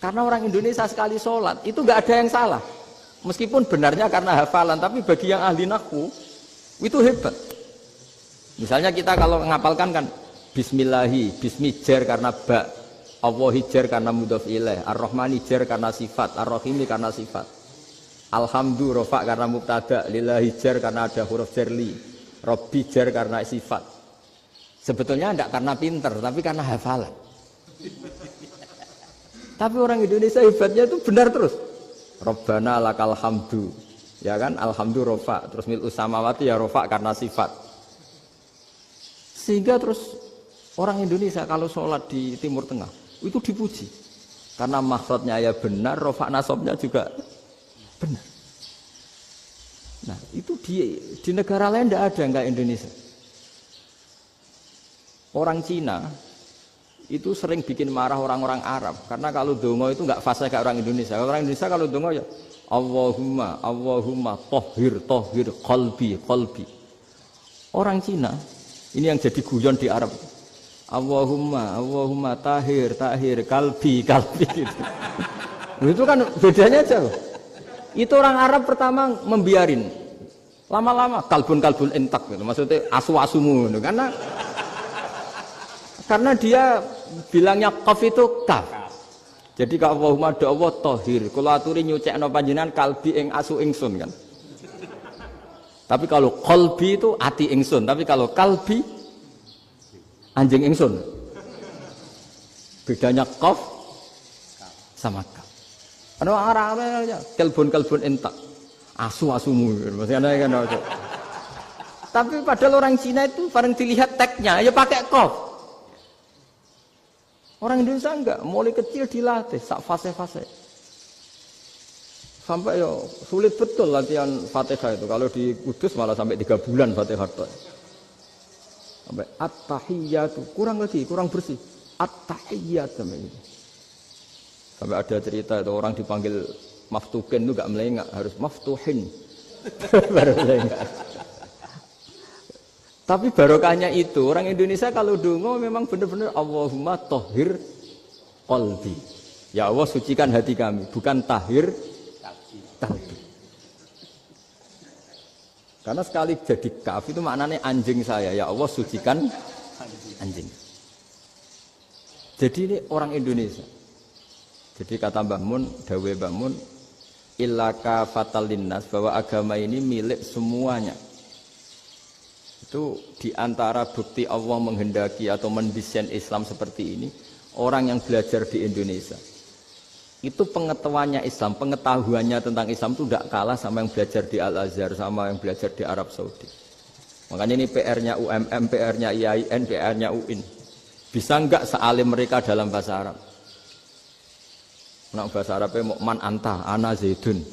Karena orang Indonesia sekali sholat itu nggak ada yang salah. Meskipun benarnya karena hafalan, tapi bagi yang ahli nahwu itu hebat. Misalnya kita kalau ngapalkan kan bismillahi, bismi jar karena ba, Allahi jar karena mudhof ilaih, ar-rahmani jar karena sifat, ar-rahimi karena sifat. Alhamdu rofa karena mubtada, lillahi jar karena ada huruf jar li, Rabbi jar karena sifat. Sebetulnya tidak karena pinter, tapi karena hafalan. Tapi orang Indonesia hebatnya itu benar terus. Rabbana lakal hamdu. Ya kan, alhamdu rofa, terus mil'us samawati ya rofa karena sifat. Sehingga terus orang Indonesia kalau sholat di Timur Tengah itu dipuji. Karena makhrajnya ya benar, rofa nasabnya juga benar. Nah, itu di negara lain tidak ada enggak Indonesia. Orang Cina itu sering bikin marah orang-orang Arab karena kalau dongo itu enggak fasih kayak orang Indonesia. Orang Indonesia kalau dongo ya Allahumma tohhir qalbi. Orang Cina ini yang jadi guyon di Arab. Allahumma tahir kalbi gitu. Itu kan bedanya jauh. Itu orang Arab pertama membiarin. Lama-lama kalbun entak gitu. Maksudnya asu-asumu gitu. Karena dia bilangnya qaf itu kaf. Jadi kalau Allahumma do Allah tahir, kula aturi nyucekno panjenengan kalbi ing asu ingsun kan. Tapi kalau qalbi itu ati ingsun, tapi kalau kalbi anjing ingsun. Bedanya qaf sama kaf. Ana orang-orang aja kalbun entak. Asu-asumu maksudnya kan. Tapi padahal orang Cina itu paling dilihat teksnya ya pakai qaf. Orang Indonesia enggak, mulai kecil dilatih sak fase-fase. Sampai ya sulit betul latihan Fatihah itu. Kalau di Kudus malah sampai 3 bulan Fatihah itu. Sampai at-tahiyyatu kurang bersih. At-tahiyyat sampai itu. Sampai ada cerita itu orang dipanggil maftuhin itu enggak melengak, harus maftuhin. Baru melengak. Tapi barokahnya itu orang Indonesia kalau dongo memang benar-benar Allahumma tahhir qalbi. Ya Allah sucikan hati kami, bukan tahhir kalbi. Karena sekali jadi kaf itu maknanya anjing saya. Ya Allah sucikan anjing. Jadi ini orang Indonesia. Jadi kata Mbah Mun, dawe Mbah Mun, illaka fatal linnas, bahwa agama ini milik semuanya. Itu diantara bukti Allah menghendaki atau mendesain Islam seperti ini, orang yang belajar di Indonesia itu pengetahuannya Islam, pengetahuannya tentang Islam itu tidak kalah sama yang belajar di Al-Azhar, sama yang belajar di Arab Saudi. Makanya ini PR-nya UMM, PR-nya IAIN, PR-nya UIN. Bisa enggak sealim mereka dalam bahasa Arab? Nah, bahasa Arabnya mau man anta, ana zaidun.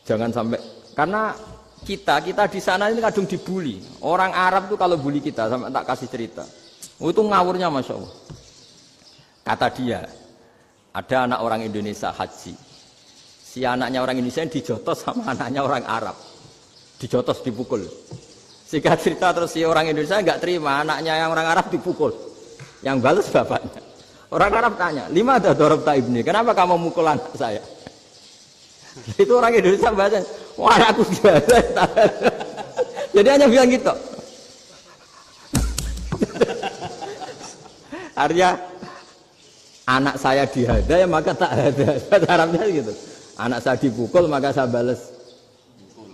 Jangan sampai, karena kita di sana ini kadung dibully. Orang Arab tuh kalau bully kita, sampai tak kasih cerita. Itu ngawurnya Masya Allah. Kata dia, ada anak orang Indonesia haji. Si anaknya orang Indonesia dijotos sama anaknya orang Arab. Dijotos, dipukul. Singkat cerita terus si orang Indonesia nggak terima, anaknya yang orang Arab dipukul. Yang balas bapaknya. Orang Arab tanya, lima ada dorobta ibni, kenapa kamu mukul anak saya? Itu orang Indonesia bahasa, wah aku biasa. Jadi hanya bilang gitu. Artinya anak saya dihada ya maka tak ada. Bahasa Arabnya gitu. Anak saya dipukul maka saya balas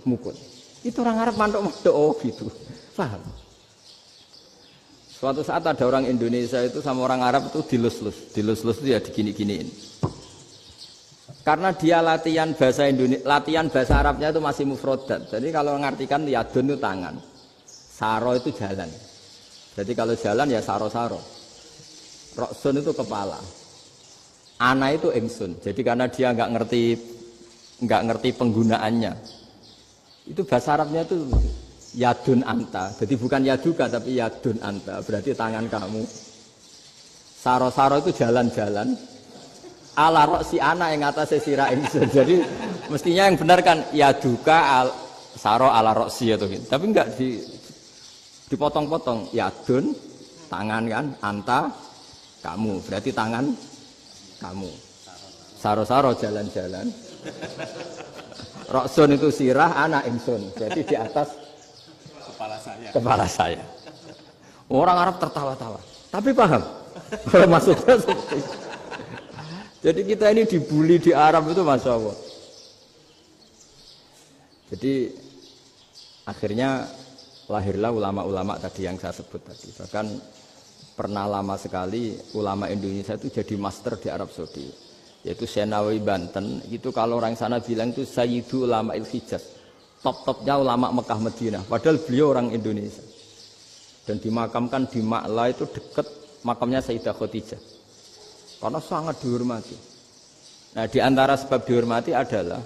mukul. Itu orang Arab mantuk-mantuk oh gitu. Paham? Suatu saat ada orang Indonesia itu sama orang Arab itu dilus-lus itu ya digini-giniin. Karena dia latihan bahasa Indonesia, latihan bahasa Arabnya itu masih mufrodat. Jadi kalau mengartikan yadun itu tangan, saro itu jalan. Jadi kalau jalan ya saro-saro. Roksun itu kepala, ana itu ingsun. Jadi karena dia nggak ngerti penggunaannya, itu bahasa Arabnya itu yadun anta. Jadi bukan yaduka tapi yadun anta. Berarti tangan kamu. Saro-saro itu jalan-jalan. Ala roksi ana yang atasnya sirah ingsun. Jadi mestinya yang benar kan yaduka saro ala roksi atau gitu. Tapi enggak dipotong-potong. Yadun tangan kan, anta kamu. Berarti tangan kamu. Saro-saro jalan-jalan. Roksun itu sirah, ana ingsun. Jadi di atas kepala saya. Orang Arab tertawa-tawa. Tapi paham. Maksudnya seperti itu. Jadi kita ini dibully di Arab itu Masya Allah. Jadi akhirnya lahirlah ulama-ulama tadi yang saya sebut tadi. Bahkan pernah lama sekali ulama Indonesia itu jadi master di Arab Saudi. Yaitu Senawi Banten. Itu kalau orang sana bilang itu Sayyidu Ulama Il-Hijaz. Top-topnya ulama Mekah Madinah. Padahal beliau orang Indonesia. Dan dimakamkan di Ma'la itu dekat makamnya Sayyidah Khadijah. Karena sangat dihormati. Nah, di antara sebab dihormati adalah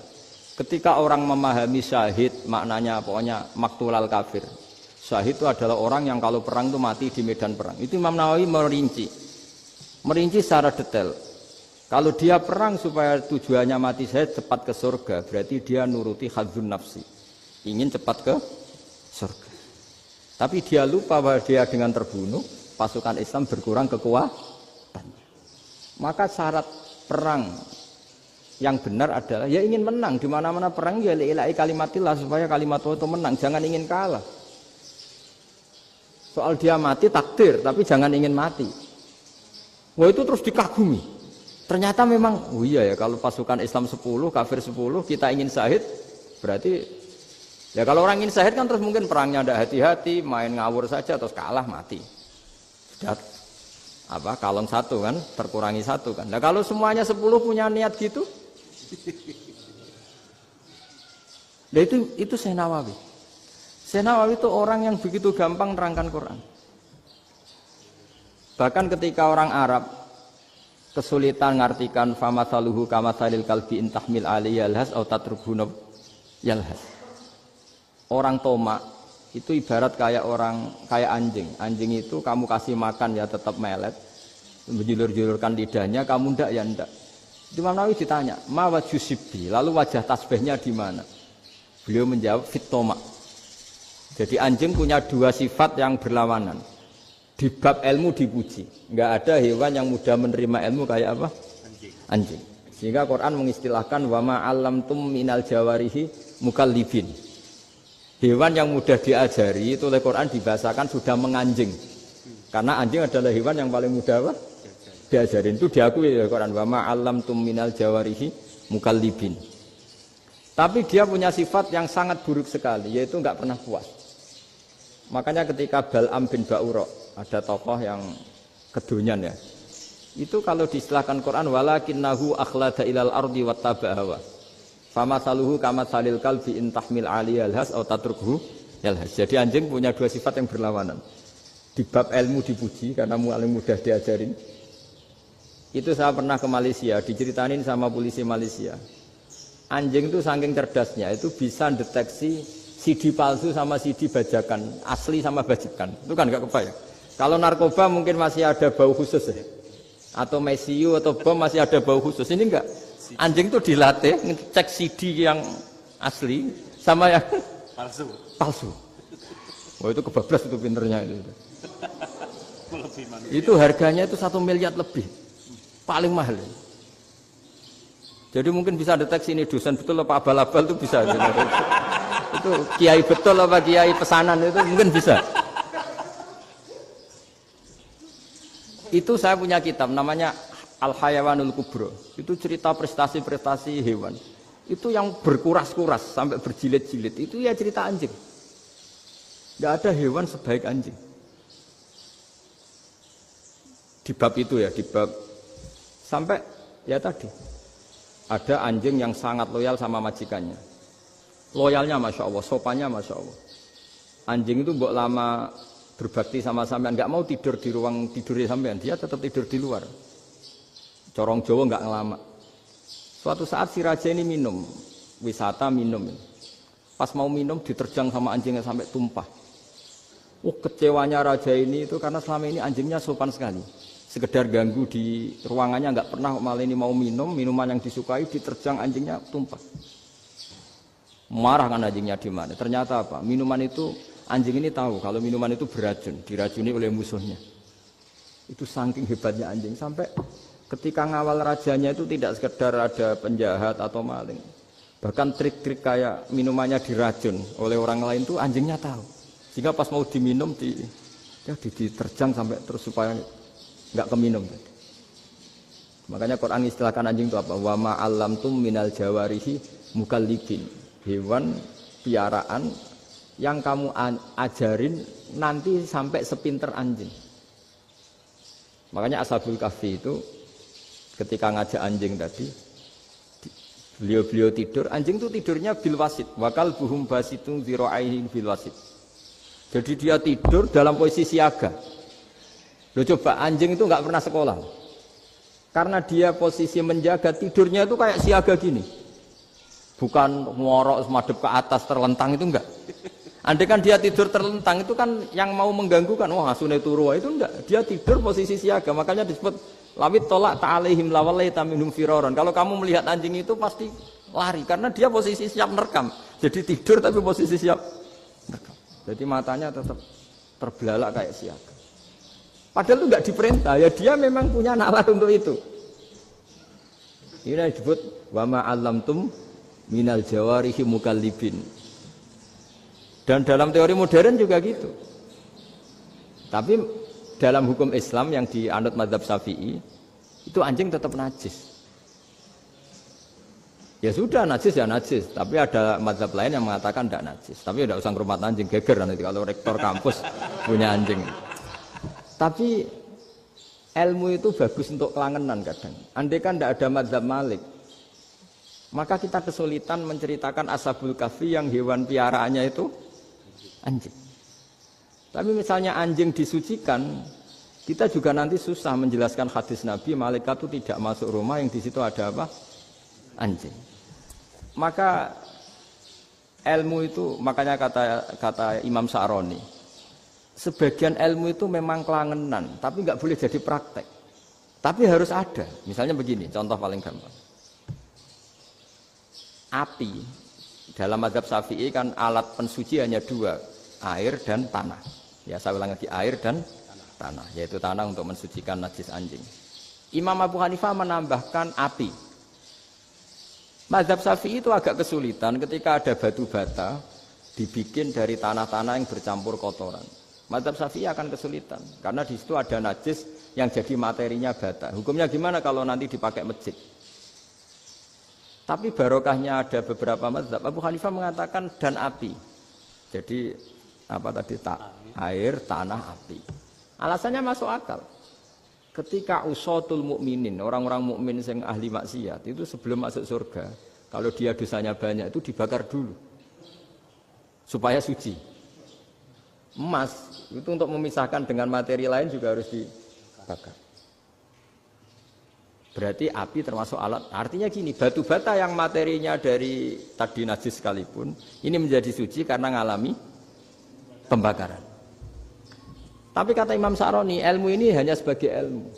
ketika orang memahami syahid, maknanya pokoknya maktulal kafir. Syahid itu adalah orang yang kalau perang itu mati di medan perang. Itu Imam Nawawi merinci secara detail. Kalau dia perang supaya tujuannya mati syahid cepat ke surga, berarti dia nuruti hadzun nafsi. Ingin cepat ke surga. Tapi dia lupa bahwa dia dengan terbunuh, pasukan Islam berkurang kekuatan. Maka syarat perang yang benar adalah ya ingin menang. Di mana-mana perang ya ilahi kalimatillah supaya kalimat Allah itu menang. Jangan ingin kalah. Soal dia mati takdir, tapi jangan ingin mati. Wah itu terus dikagumi. Ternyata memang, oh iya ya kalau pasukan Islam 10, kafir 10, kita ingin syahid, berarti ya kalau orang ingin syahid kan terus mungkin perangnya tidak hati-hati, main ngawur saja terus kalah mati. Sudah kalon satu kan, terkurangi satu kan. Nah kalau semuanya 10 punya niat gitu, nah itu Syekh Nawawi. Syekh Nawawi itu orang yang begitu gampang nerangkan Quran. Bahkan ketika orang Arab kesulitan ngartikan famathaluhu kamathalil kalbi in tahmil alaihi yalhas aw tatrukhu yalhas. Orang Tomak itu ibarat kayak anjing. Anjing itu kamu kasih makan ya tetap melet, menjulur-julurkan lidahnya, kamu ndak ya ndak. Imam Nawawi ditanya, "Ma wajhusibbi?" Lalu wajah tasbihnya di mana? Beliau menjawab, "Fit Tomak." Jadi anjing punya dua sifat yang berlawanan. Di bab ilmu dipuji. Enggak ada hewan yang mudah menerima ilmu kayak apa? Anjing. Sehingga Quran mengistilahkan wa ma 'allamtum minal jawarihi mukallibin. Hewan yang mudah diajari itu oleh Quran dibahasakan sudah menganjing. Karena anjing adalah hewan yang paling mudah apa? Diajarin. Itu diakui oleh Quran wa ma 'allamtum minal jawarihi mukallibin. Tapi dia punya sifat yang sangat buruk sekali, yaitu enggak pernah puas. Makanya ketika Bal'am bin Ba'ura, ada tokoh yang kedonyan ya. Itu kalau diistilahkan Quran walakinnahu akhlada ilal ardi wattaba'a hawa. Famathaluhu kamathalil kalbi in tahmil 'alaihi yalhas aw tatrukhu yalhas. Jadi anjing punya dua sifat yang berlawanan. Di bab ilmu dipuji karena paling mudah diajarin. Itu saya pernah ke Malaysia, diceritain sama polisi Malaysia. Anjing itu saking cerdasnya itu bisa deteksi CD palsu sama CD bajakan, asli sama bajakan. Itu kan enggak kebayang. Kalau narkoba mungkin masih ada bau khusus ya. Atau mesiu atau bom masih ada bau khusus. Ini enggak. Anjing itu dilatih ngecek CD yang asli sama yang palsu. Wah itu kebablas itu pinternya itu. Itu harganya itu 1 miliar lebih. Paling mahal. Jadi mungkin bisa deteksi ini dosen betul apa abal-abal itu bisa. Itu kiai betul apa kiai pesanan itu mungkin bisa. Itu saya punya kitab namanya Al-Hayawanul Kubro. Itu cerita prestasi-prestasi hewan. Itu yang berkuras-kuras sampai berjilid-jilid. Itu ya cerita anjing. Tidak ada hewan sebaik anjing. Di bab itu ya, di bab sampai ya tadi. Ada anjing yang sangat loyal sama majikannya. Loyalnya Masya Allah, sopannya Masya Allah. Anjing itu mbok lama berbakti sama sampean, nggak mau tidur di ruang tidurnya sampean, dia tetap tidur di luar. Corong Jawa nggak ngelama. Suatu saat si raja ini minum, wisata minum. Pas mau minum diterjang sama anjingnya sampai tumpah. Kecewanya raja ini itu karena selama ini anjingnya sopan sekali. Sekedar ganggu di ruangannya nggak pernah, malah ini mau minum, minuman yang disukai diterjang anjingnya tumpah. Marah kan anjingnya di mana? Ternyata apa? Minuman itu anjing ini tahu kalau minuman itu beracun, diracuni oleh musuhnya. Itu saking hebatnya anjing sampai ketika ngawal rajanya itu tidak sekedar ada penjahat atau maling. Bahkan trik-trik kayak minumannya diracun oleh orang lain itu anjingnya tahu. Sehingga pas mau diminum diterjang sampai terus supaya enggak keminum. Makanya Quran istilahkan anjing itu apa? Wa ma 'allamtum minal jawarihi mukallibin. Hewan piaraan yang kamu ajarin nanti sampai sepinter anjing. Makanya Ashabul Kahfi itu ketika ngajak anjing tadi, beliau tidur, anjing itu tidurnya bil wasit. Wakal buhum basitun dzira'aihi bil wasit. Jadi dia tidur dalam posisi siaga. Loh coba anjing itu nggak pernah sekolah. Karena dia posisi menjaga, tidurnya itu kayak siaga gini. Bukan ngorok madep ke atas terlentang itu enggak. Andai kan dia tidur terlentang itu kan yang mau mengganggu kan, wah asune turu itu enggak. Dia tidur posisi siaga, makanya disebut lawit tolak ta'alaihim lawalaita minhum firaron. Kalau kamu melihat anjing itu pasti lari karena dia posisi siap merekam. Jadi tidur tapi posisi siap merekam. Jadi matanya tetap terbelalak kayak siaga. Padahal itu nggak diperintah, ya dia memang punya nalar untuk itu. Ini disebut wa ma 'allamtum minal jawarihi mukallibin. Dan dalam teori modern juga gitu. Tapi dalam hukum Islam yang dianut mazhab Syafi'i itu anjing tetap najis. Ya sudah najis ya najis, tapi ada mazhab lain yang mengatakan tidak najis. Tapi tidak usah ngurmat anjing, geger nanti kalau rektor kampus punya anjing. Tapi ilmu itu bagus untuk kelangenan kadang. Andai kan tidak ada mazhab Malik, maka kita kesulitan menceritakan Ashabul Kahfi yang hewan piaraannya itu anjing. Tapi misalnya anjing disucikan, kita juga nanti susah menjelaskan hadis Nabi malaikat itu tidak masuk rumah yang di situ ada apa? Anjing. Maka ilmu itu, makanya kata Imam Sa'roni, sebagian ilmu itu memang kelangenan, tapi nggak boleh jadi praktek. Tapi harus ada. Misalnya begini, contoh paling gampang. Api dalam mazhab Syafi'i kan alat pensuci hanya dua, air dan tanah. Ya saya ulang lagi, air dan tanah, yaitu tanah untuk mensucikan najis anjing. Imam Abu Hanifah menambahkan api. Mazhab Syafi'i itu agak kesulitan ketika ada batu bata dibikin dari tanah-tanah yang bercampur kotoran. Mazhab Syafi'i akan kesulitan karena di situ ada najis yang jadi materinya bata. Hukumnya gimana kalau nanti dipakai masjid? Tapi barokahnya ada beberapa mazhab. Abu Hanifah mengatakan dan api. Jadi apa tadi air, tanah, api. Alasannya masuk akal. Ketika usatul mukminin, orang-orang mukmin yang ahli maksiat itu sebelum masuk surga, kalau dia dosanya banyak itu dibakar dulu supaya suci. Emas itu untuk memisahkan dengan materi lain juga harus dibakar. Berarti api termasuk alat. Artinya gini, batu bata yang materinya dari tadi najis sekalipun, ini menjadi suci karena ngalami pembakaran. Tapi kata Imam Sa'roni, ilmu ini hanya sebagai ilmu.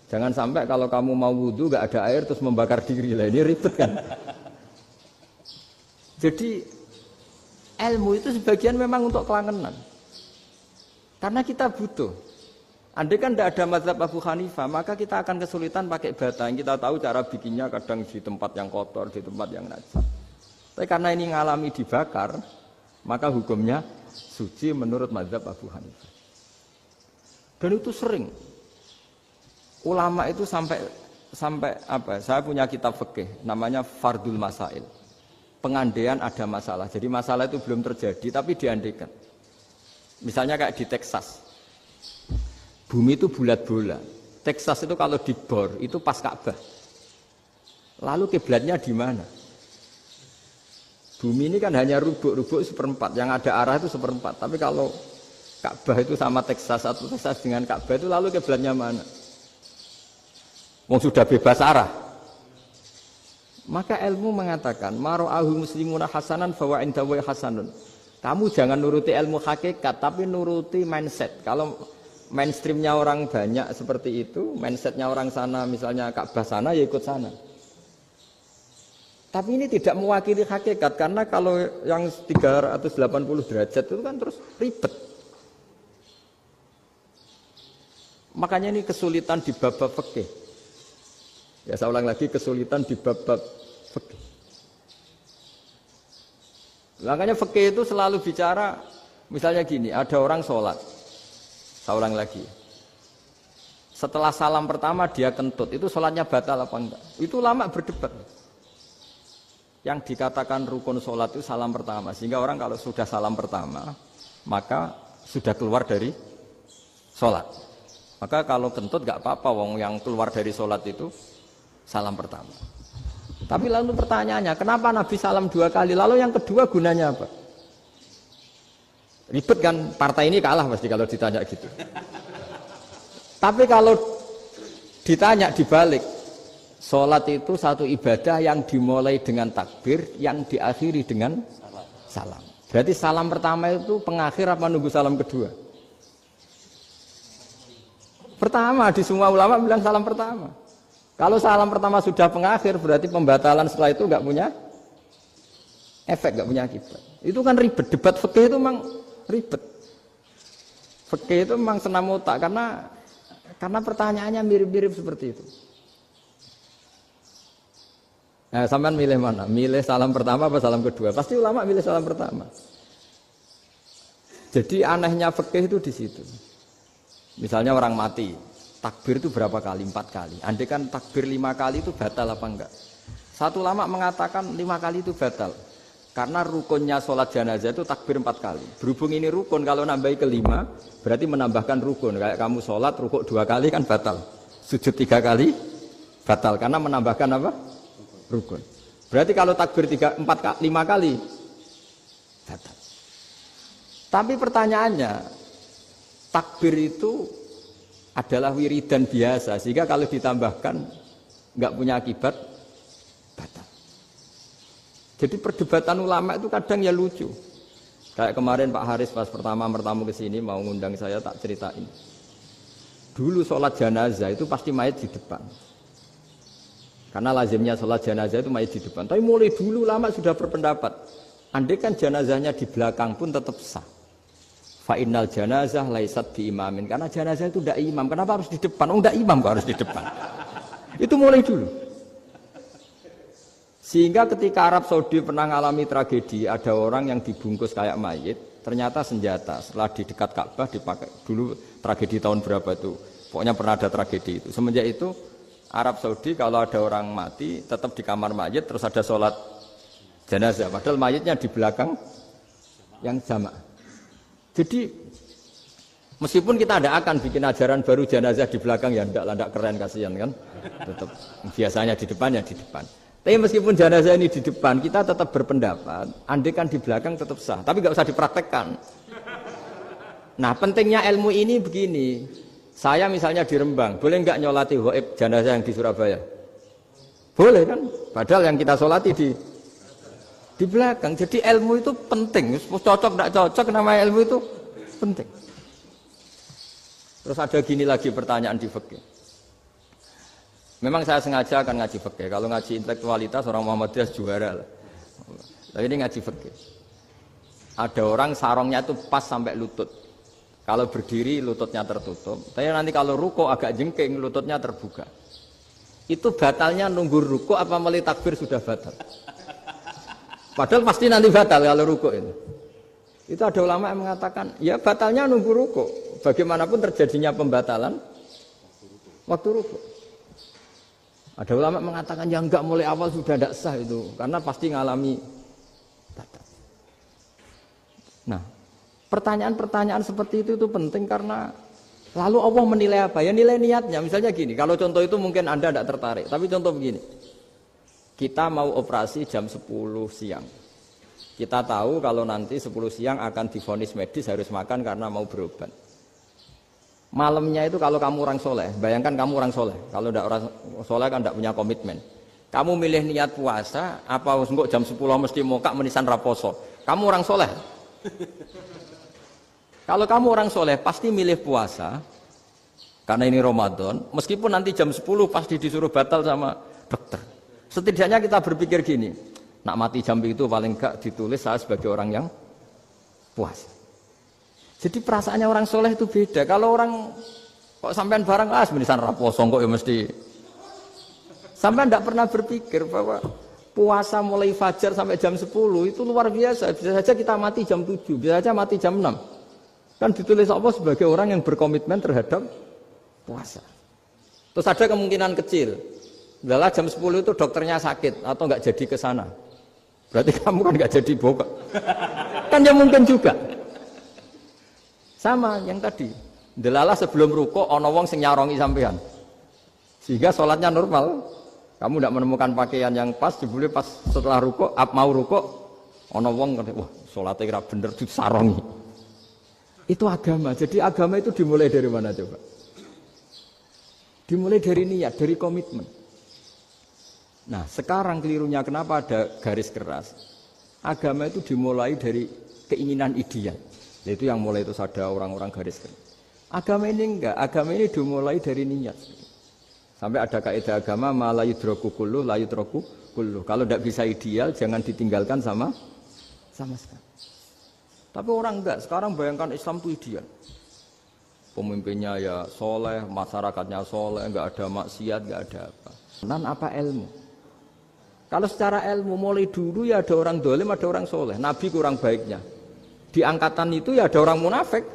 Jangan sampai kalau kamu mau wudu gak ada air terus membakar diri lah, ini ribet kan. Jadi ilmu itu sebagian memang untuk kelangenan. Karena kita butuh. Andai kan tidak ada mazhab Abu Hanifah, maka kita akan kesulitan pakai bata. Yang kita tahu cara bikinnya kadang di tempat yang kotor, di tempat yang najis. Tapi karena ini ngalami dibakar, maka hukumnya suci menurut mazhab Abu Hanifah. Dan itu sering. Ulama itu sampai apa? Saya punya kitab fikih namanya Fardul Masail. Pengandaian ada masalah. Jadi masalah itu belum terjadi tapi diandaikan. Misalnya kayak di Texas. Bumi itu bulat-bulat. Texas itu kalau dibor itu pas Ka'bah. Lalu kiblatnya di mana? Bumi ini kan hanya rubuk-rubuk seperempat. Yang ada arah itu seperempat. Tapi kalau Ka'bah itu sama Texas, atau Texas dengan Ka'bah itu lalu kiblatnya mana? Wong sudah bebas arah. Maka ilmu mengatakan, mara'ahu muslimuna hasanan fawa indahu hasanun. Kamu jangan nuruti ilmu hakikat, tapi nuruti mindset. Kalau mainstreamnya orang banyak seperti itu, mindsetnya orang sana, misalnya Ka'bah sana, ya ikut sana. Tapi ini tidak mewakili hakikat, karena kalau yang 380 derajat itu kan terus ribet. Makanya ini kesulitan di bab-bab fikih. Ya saya ulang lagi, kesulitan di bab-bab fikih. Makanya fikih itu selalu bicara, misalnya gini, ada orang sholat. Saya ulang lagi. Setelah salam pertama dia kentut, itu sholatnya batal apa enggak? Itu lama berdebat. Yang dikatakan rukun sholat itu salam pertama. Sehingga orang kalau sudah salam pertama, maka sudah keluar dari sholat. Maka kalau kentut gak apa-apa, wong yang keluar dari sholat itu salam pertama. Tapi lalu pertanyaannya, kenapa Nabi salam 2 kali? Lalu yang kedua gunanya apa? Ribet kan, partai ini kalah pasti kalau ditanya gitu. Tapi kalau ditanya dibalik, sholat itu satu ibadah yang dimulai dengan takbir, yang diakhiri dengan salam. Berarti salam pertama itu pengakhir apa nunggu salam kedua? Pertama, di semua ulama bilang salam pertama. Kalau salam pertama sudah pengakhir, berarti pembatalan setelah itu nggak punya efek, nggak punya akibat. Itu kan ribet, debat fikih itu memang ribet. Fikih itu memang senam otak karena pertanyaannya mirip-mirip seperti itu. Nah, sampean milih mana? Milih salam pertama apa salam kedua? Pasti ulama milih salam pertama. Jadi anehnya fikih itu di situ. Misalnya orang mati, takbir itu berapa kali? 4 kali. Andai kan takbir 5 kali itu batal apa enggak? Satu ulama mengatakan 5 kali itu batal. Karena rukunnya sholat jenazah itu takbir 4 kali. Berhubung ini rukun, kalau nambahi ke 5, berarti menambahkan rukun. Kayak kamu sholat, rukuk 2 kali kan batal. Sujud 3 kali, batal. Karena menambahkan apa? Rukun. Berarti kalau takbir 5 kali, batal. Tapi pertanyaannya, takbir itu adalah wiridan biasa. Sehingga kalau ditambahkan, nggak punya akibat, batal. Jadi perdebatan ulama itu kadang ya lucu. Kayak kemarin Pak Haris pas pertama bertamu ke sini mau ngundang saya tak ceritain. Dulu sholat jenazah itu pasti mayat di depan. Karena lazimnya sholat jenazah itu mayat di depan. Tapi mulai dulu ulama sudah berpendapat. Andai kan jenazahnya di belakang pun tetap sah. Fa innal janazah laisat bi imamin. Karena jenazah itu tidak imam. Kenapa harus di depan? Oh tidak imam kok harus di depan. Itu mulai dulu. Sehingga ketika Arab Saudi pernah mengalami tragedi, ada orang yang dibungkus kayak mayit, ternyata senjata. Setelah di dekat Ka'bah dipakai. Dulu tragedi tahun berapa itu? Pokoknya pernah ada tragedi itu. Semenjak itu Arab Saudi kalau ada orang mati tetap di kamar mayit, terus ada sholat jenazah. Padahal mayitnya di belakang yang jamaah. Jadi meskipun kita tidak akan bikin ajaran baru jenazah di belakang, ya tidak keren, kasihan kan. Tetap biasanya di depan ya di depan. Tapi meskipun jenazah ini di depan, kita tetap berpendapat, andai kan di belakang tetap sah, tapi nggak usah dipraktekkan. Nah, pentingnya ilmu ini begini. Saya misalnya di Rembang, boleh nggak nyolati ghaib jenazah yang di Surabaya? Boleh kan? Padahal yang kita solati di belakang. Jadi ilmu itu penting. Cocok nggak cocok, namanya ilmu itu penting. Terus ada gini lagi pertanyaan di fikih. Memang saya sengaja akan ngaji fikih. Kalau ngaji intelektualitas orang Muhammadiyah juara lah. Tapi ini ngaji fikih. Ada orang sarongnya itu pas sampai lutut. Kalau berdiri lututnya tertutup. Tapi nanti kalau ruko agak jengking lututnya terbuka. Itu batalnya nunggu ruko apa mulai takbir sudah batal? Padahal pasti nanti batal kalau ruko itu. Itu ada ulama yang mengatakan, ya batalnya nunggu ruko. Bagaimanapun terjadinya pembatalan waktu ruko. Ada ulama mengatakan yang enggak mulai awal sudah tidak sah itu karena pasti ngalami batal. Nah, pertanyaan-pertanyaan seperti itu penting karena lalu Allah menilai apa? Ya nilai niatnya. Misalnya gini, kalau contoh itu mungkin Anda tidak tertarik, tapi contoh begini. Kita mau operasi jam 10 siang. Kita tahu kalau nanti 10 siang akan divonis medis harus makan karena mau berobat. Malamnya itu kalau kamu orang soleh, bayangkan kamu orang soleh. Kalau tidak orang soleh kan tidak punya komitmen. Kamu milih niat puasa, apa enggak jam 10 mesti mokak menisan raposo. Kamu orang soleh. Kalau kamu orang soleh pasti milih puasa, karena ini Ramadan. Meskipun nanti jam 10 pasti disuruh batal sama dokter. Setidaknya kita berpikir gini, nak mati jam itu paling enggak ditulis saya sebagai orang yang puasa. Jadi perasaannya orang soleh itu beda. Kalau orang kok sampean barang menisan raposo kok ya mesti. Sampean tidak pernah berpikir bahwa puasa mulai fajar sampai jam 10 itu luar biasa. Bisa saja kita mati jam 7, bisa saja mati jam 6. Kan ditulis Allah sebagai orang yang berkomitmen terhadap puasa. Terus ada kemungkinan kecil. Adalah jam 10 itu dokternya sakit atau nggak jadi ke sana. Berarti kamu kan nggak jadi buka. Kan ya mungkin juga. Sama yang tadi. Delalah sebelum ruko ono wong sing nyarongi sampean. Sehingga sholatnya normal. Kamu tidak menemukan pakaian yang pas, jebule pas setelah ruko, mau ruko, ono wong wah sholatnya kira bener disarongi. Itu agama. Jadi agama itu dimulai dari mana coba? Dimulai dari niat, dari komitmen. Nah, sekarang kelirunya kenapa ada garis keras? Agama itu dimulai dari keinginan ideal. Itu yang mulai itu ada orang-orang garis keras. Agama ini enggak, agama ini dimulai dari niat. Sampai ada kaidah agama la yudraku kulluh la yutraku kulluh. Kalau tidak bisa ideal jangan ditinggalkan sama sekali. Tapi orang enggak, sekarang bayangkan Islam itu ideal. Pemimpinnya ya soleh, masyarakatnya soleh, nggak ada maksiat, nggak ada apa. Nan apa ilmu? Kalau secara ilmu mulai dulu ya ada orang dolim, ada orang soleh. Nabi kurang baiknya. Di angkatan itu ya ada orang munafik.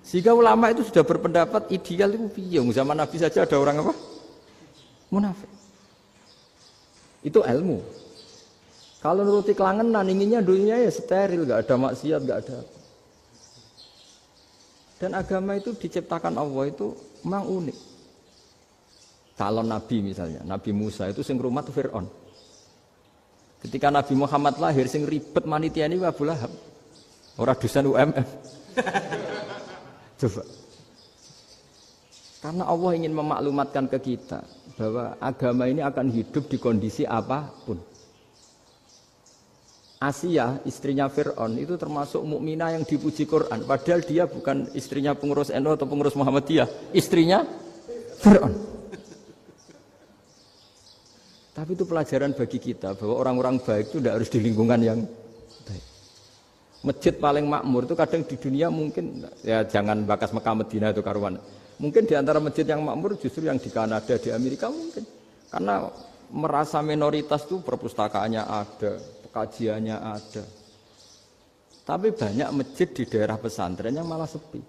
Sehingga ulama itu sudah berpendapat ideal itu piye? Zaman Nabi saja ada orang apa? Munafik. Itu ilmu. Kalau nuruti kelangenan, inginnya dunia ya steril, nggak ada maksiat, nggak ada apa. Dan agama itu diciptakan Allah itu memang unik. Calon Nabi misalnya, Nabi Musa itu sing rumah tuh Fir'aun. Ketika Nabi Muhammad lahir, sing ribet manitia ini Abu Lahab. Orang dosen UMM. Coba. Karena Allah ingin memaklumatkan ke kita bahwa agama ini akan hidup di kondisi apapun. Asia, istrinya Fir'aun itu termasuk mukminah yang dipuji Quran. Padahal dia bukan istrinya pengurus NU atau pengurus Muhammadiyah. Istrinya Fir'aun. Tapi itu pelajaran bagi kita bahwa orang-orang baik itu tidak harus di lingkungan yang baik. Masjid paling makmur itu kadang di dunia mungkin, ya jangan bakas Mekah Madinah itu karuan. Mungkin di antara masjid yang makmur justru yang di Kanada, di Amerika mungkin. Karena merasa minoritas itu perpustakaannya ada, kajiannya ada. Tapi banyak masjid di daerah pesantren yang malah sepi.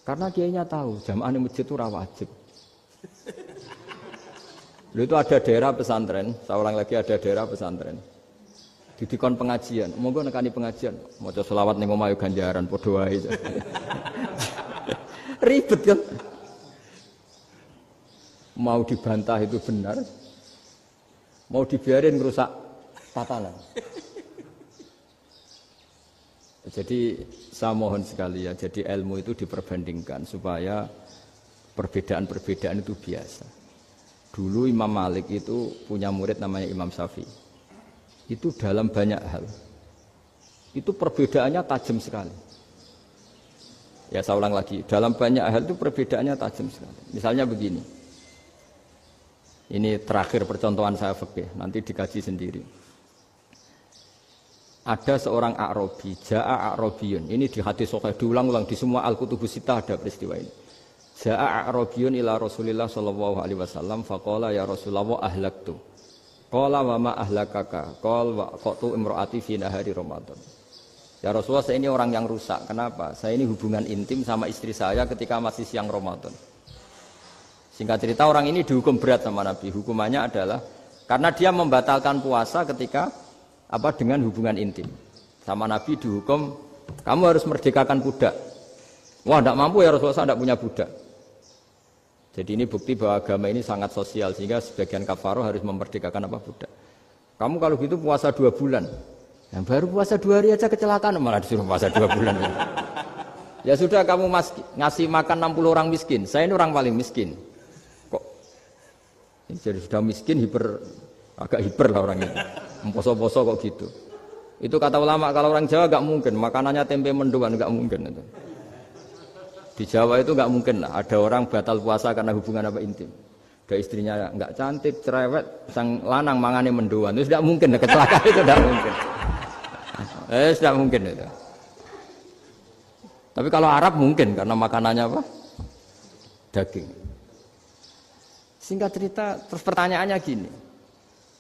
Karena kiainya tahu jamaah di masjid itu wajib. Lalu itu ada daerah pesantren, saya ulang lagi ada daerah pesantren. Didikon pengajian, monggo nekani pengajian, maca selawat ning omah yo ganjaran padha wae. Ribet kan? Mau dibantah itu benar. Mau dibiarin ngerusak tatanan. Jadi saya mohon sekali ya, jadi ilmu itu diperbandingkan supaya perbedaan-perbedaan itu biasa. Dulu Imam Malik itu punya murid namanya Imam Syafi'i. Itu dalam banyak hal. Itu perbedaannya tajam sekali. Ya saya ulang lagi, dalam banyak hal itu perbedaannya tajam sekali. Misalnya begini. Ini terakhir percontohan saya fikih, nanti dikaji sendiri. Ada seorang A'rabi, Ja'a A'rabiyun. Ini di hadis sahih diulang-ulang di semua Al-Kutubus Sittah ada peristiwa ini. Ja'a A'rabiyun ila Rasulillah sallallahu alaihi wasallam faqala ya Rasulullah ahlaktu. Qala wa ma ahlakaka? Qala wa qatu imraati fi nahari Ramadan. Ya Rasulullah, saya ini orang yang rusak. Kenapa? Saya ini hubungan intim sama istri saya ketika masih siang Ramadan. Singkat cerita orang ini dihukum berat sama Nabi. Hukumannya adalah karena dia membatalkan puasa ketika dengan hubungan intim. Sama Nabi dihukum, kamu harus merdekakan budak. Wah, tidak mampu ya Rasulullah, saya tidak punya budak. Jadi ini bukti bahwa agama ini sangat sosial sehingga sebagian kafaroh harus memerdekakan budak. Kamu kalau gitu puasa 2 bulan. Yang baru puasa 2 hari aja kecelakaan malah disuruh puasa 2 bulan. Ya sudah kamu ngasih makan 60 orang miskin. Saya ini orang paling miskin. Kok jadi sudah miskin agak hiper lah orang itu. Poso-poso kok gitu. Itu kata ulama kalau orang Jawa enggak mungkin makanannya tempe mendoan enggak mungkin itu. Di Jawa itu enggak mungkin lah ada orang batal puasa karena hubungan intim. Ada istrinya enggak cantik, cerewet, sang lanang mangane mendoan. Itu enggak mungkin, kecelakaan itu enggak mungkin. Tidak mungkin itu. Tapi kalau Arab mungkin karena makanannya daging. Singkat cerita, terus pertanyaannya gini.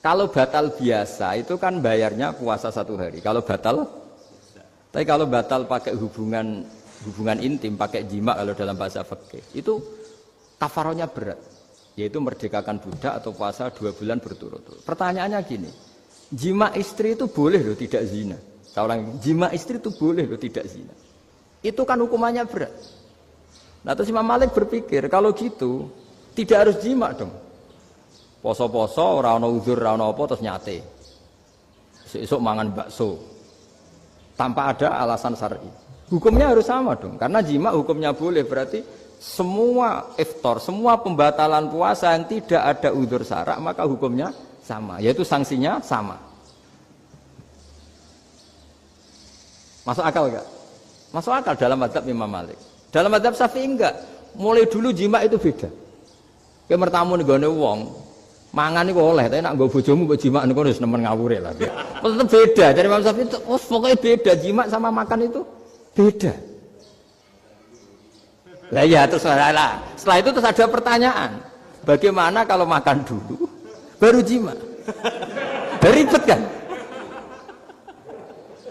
Kalau batal biasa itu kan bayarnya puasa 1 hari. Kalau batal, tapi kalau batal pakai hubungan intim, pakai jima kalau dalam bahasa fikih, itu kafarohnya berat. Yaitu merdekakan budak atau puasa 2 bulan berturut-turut. Pertanyaannya gini. Jima istri itu boleh loh tidak zina. Seorang jima istri itu boleh loh tidak zina. Itu kan hukumannya berat. Nah terus Imam Malik berpikir kalau gitu tidak harus jima dong. Poso-poso ora ana uzur ora ana apa terus nyate. Esuk mangan bakso. Tanpa ada alasan syar'i. Hukumnya harus sama dong. Karena jima hukumnya boleh berarti semua iftar, semua pembatalan puasa yang tidak ada uzur syara' maka hukumnya sama, yaitu sanksinya sama. Masuk akal enggak? Masuk akal dalam mazhab Imam Malik. Dalam mazhab Syafi'i enggak. Mulai dulu jima itu beda. Kayak mertamu nih gone wong, mangan iku oleh, tapi nak nggo bojomu mbok jima niku wis nemen ngawure lah. Tetep beda. Dari Imam Syafi'i itu pokoknya beda, jima sama makan itu beda. Lah ya terus lah. Setelah itu terus ada pertanyaan. Bagaimana kalau makan dulu baru jima? Ribet kan?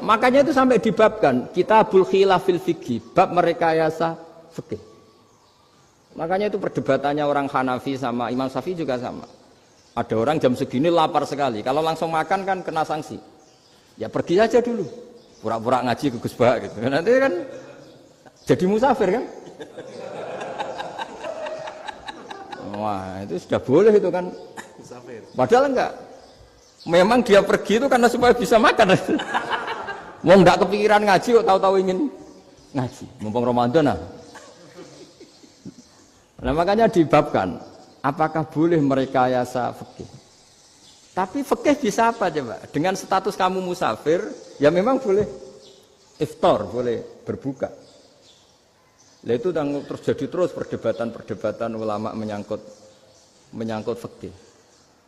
Makanya itu sampai dibabkan Kitabul Khilafil Fiqhi, bab merekayasa fikih. Makanya itu perdebatannya orang Hanafi sama Imam Syafi'i juga sama. Ada orang jam segini lapar sekali, kalau langsung makan kan kena sanksi. Ya pergi aja dulu, pura-pura ngaji ke Gus Bah gitu. Nanti kan jadi musafir kan? Wah itu sudah boleh itu kan? Padahal enggak. Memang dia pergi itu karena supaya bisa makan. Mau enggak kepikiran ngaji kok tahu-tahu ingin ngaji. Mumpung Ramadan nah. Nah makanya dibabkan. Apakah boleh merekayasa fikih? Tapi fikih bisa apa coba? Dengan status kamu musafir, ya memang boleh iftar, boleh berbuka. Nah itu terjadi terus perdebatan ulama menyangkut fikih.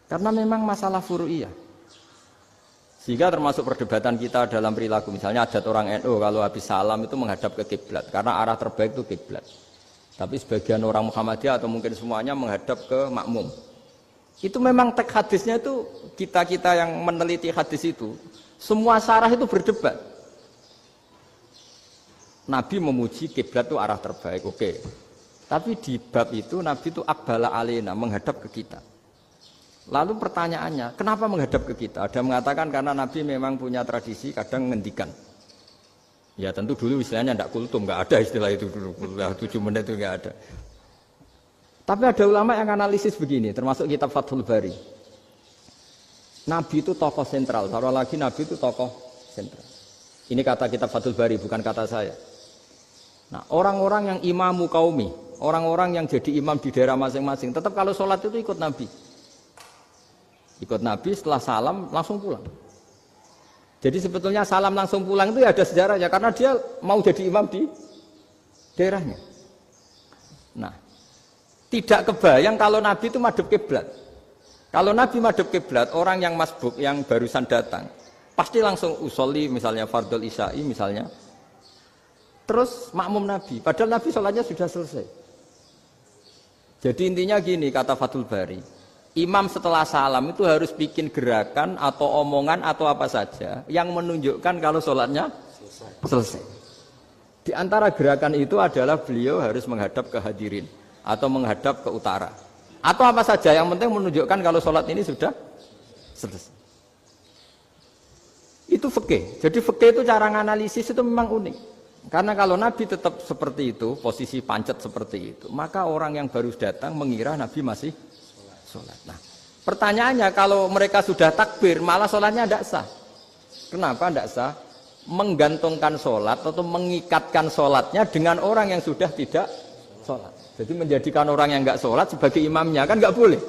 Karena memang masalah furu'iyah. Sehingga termasuk perdebatan kita dalam perilaku. Misalnya adat orang NU kalau habis salam itu menghadap ke kiblat. Karena arah terbaik itu kiblat. Tapi sebagian orang Muhammadiyah atau mungkin semuanya menghadap ke makmum. Itu memang teks hadisnya itu, kita yang meneliti hadis itu, semua syarah itu berdebat. Nabi memuji kiblat itu arah terbaik, oke. Tapi di bab itu Nabi itu aqbala alaina, menghadap ke kita. Lalu pertanyaannya, kenapa menghadap ke kita? Ada mengatakan karena Nabi memang punya tradisi kadang ngendikan. Ya tentu dulu istilahnya tidak kultum, nggak ada istilah itu dulu, 7 menit itu nggak ada. Tapi ada ulama yang analisis begini, termasuk kitab Fathul Bari. Nabi itu tokoh sentral, taruh lagi Nabi itu tokoh sentral. Ini kata kitab Fathul Bari, bukan kata saya. Nah orang-orang yang imamu qaumi, orang-orang yang jadi imam di daerah masing-masing, tetap kalau sholat itu ikut Nabi. Ikut Nabi setelah salam langsung pulang. Jadi sebetulnya salam langsung pulang itu ya ada sejarahnya karena dia mau jadi imam di daerahnya. Nah, tidak kebayang kalau Nabi itu madhep kiblat. Kalau Nabi madhep kiblat, orang yang masbuk yang barusan datang pasti langsung usolli misalnya fardhu isya'i misalnya. Terus makmum Nabi, padahal Nabi sholatnya sudah selesai. Jadi intinya gini kata Fathul Bari. Imam setelah salam itu harus bikin gerakan atau omongan atau apa saja yang menunjukkan kalau sholatnya selesai. Di antara gerakan itu adalah beliau harus menghadap ke hadirin atau menghadap ke utara. Atau apa saja yang penting menunjukkan kalau sholat ini sudah selesai. Itu fikih. Jadi fikih itu cara menganalisis itu memang unik. Karena kalau Nabi tetap seperti itu, posisi pancet seperti itu, maka orang yang baru datang mengira Nabi masih sholat. Nah, pertanyaannya kalau mereka sudah takbir, malah sholatnya tidak sah. Kenapa tidak sah? Menggantungkan sholat atau mengikatkan sholatnya dengan orang yang sudah tidak sholat. Jadi menjadikan orang yang nggak sholat sebagai imamnya kan nggak boleh.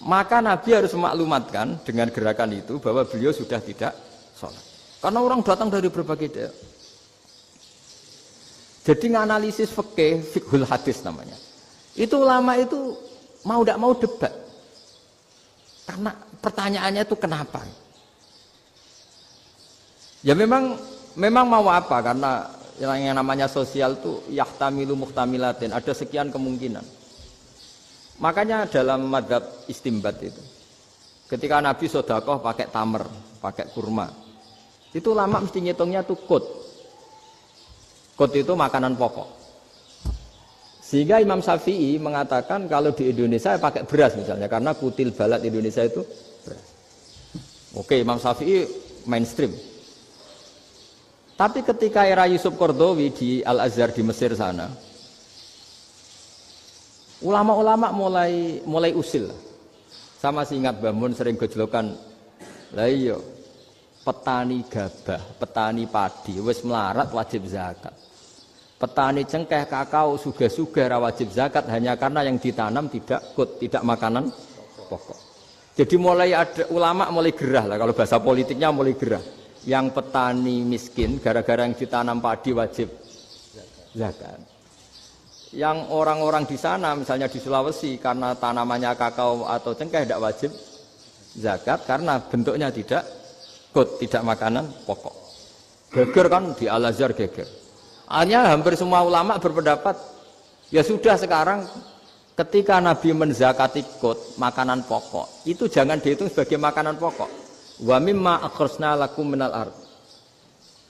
Maka Nabi harus memaklumatkan dengan gerakan itu bahwa beliau sudah tidak sholat. Karena orang datang dari berbagai daerah. Jadi nganalisis fikih, fiqhul hadis namanya. Itu ulama itu mau tidak mau debat. Karena pertanyaannya itu kenapa? Ya memang mau apa? Karena yang namanya sosial itu yahtamilu muhtamilatin, ada sekian kemungkinan. Makanya dalam madzhab istimbat itu, ketika Nabi sedekah pakai tamer, pakai kurma, itu ulama mesti ngitungnya tuh kut. Kut itu makanan pokok. Sehingga Imam Syafi'i mengatakan kalau di Indonesia pakai beras misalnya, karena kutil balat Indonesia itu beras. Oke, Imam Syafi'i mainstream. Tapi ketika era Yusuf Qaradawi di Al-Azhar di Mesir sana, ulama-ulama mulai usil. Sama sih ingat Mbah Mun sering gejlokan, lah iya, petani gabah, petani padi, wis melarat wajib zakat. Petani cengkeh, kakao, suga-suga wajib zakat hanya karena yang ditanam tidak makanan pokok. Jadi mulai ada ulama mulai gerah lah, kalau bahasa politiknya mulai gerah. Yang petani miskin gara-gara yang ditanam padi wajib zakat. Yang orang-orang di sana misalnya di Sulawesi karena tanamannya kakao atau cengkeh tidak wajib zakat karena bentuknya tidak makanan pokok. Geger kan di Al-Azhar geger. Akhirnya hampir semua ulama berpendapat Ya sudah sekarang ketika Nabi menzakati kot makanan pokok, itu jangan dihitung sebagai makanan pokok. Wa mimma akhrajna lakum minal ard.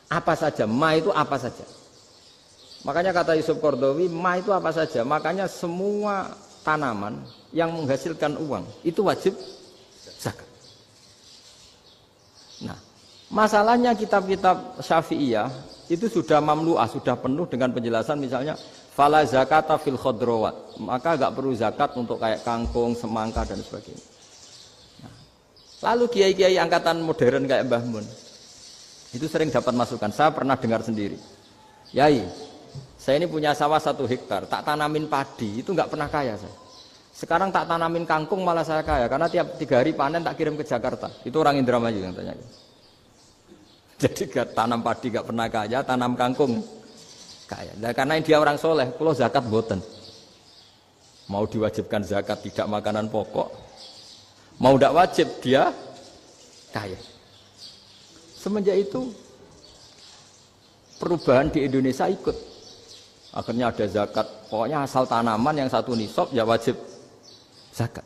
Apa saja, ma itu apa saja. Makanya kata Yusuf Qaradawi, ma itu apa saja. Makanya semua tanaman yang menghasilkan uang itu wajib zakat. Nah, masalahnya kitab-kitab Syafi'iyah itu sudah mamlu'ah, sudah penuh dengan penjelasan misalnya fala zakata fil khadrawat, maka enggak perlu zakat untuk kayak kangkung, semangka dan sebagainya. Nah, lalu kiai-kiai angkatan modern kayak Mbah Mun itu sering dapat masukan. Saya pernah dengar sendiri. Yai, saya ini punya sawah 1 hektar, tak tanamin padi, itu enggak pernah kaya saya. Sekarang tak tanamin kangkung malah saya kaya, karena tiap 3 hari panen tak kirim ke Jakarta. Itu orang Indramayu yang tanya. Jadi tanam padi enggak pernah kaya, tanam kangkung kaya. Nah, karena dia orang soleh, kalau zakat boten. Mau diwajibkan zakat tidak makanan pokok, mau tidak wajib dia kaya. Semenjak itu perubahan di Indonesia ikut. Akhirnya ada zakat, pokoknya asal tanaman yang 1 nisab ya wajib zakat.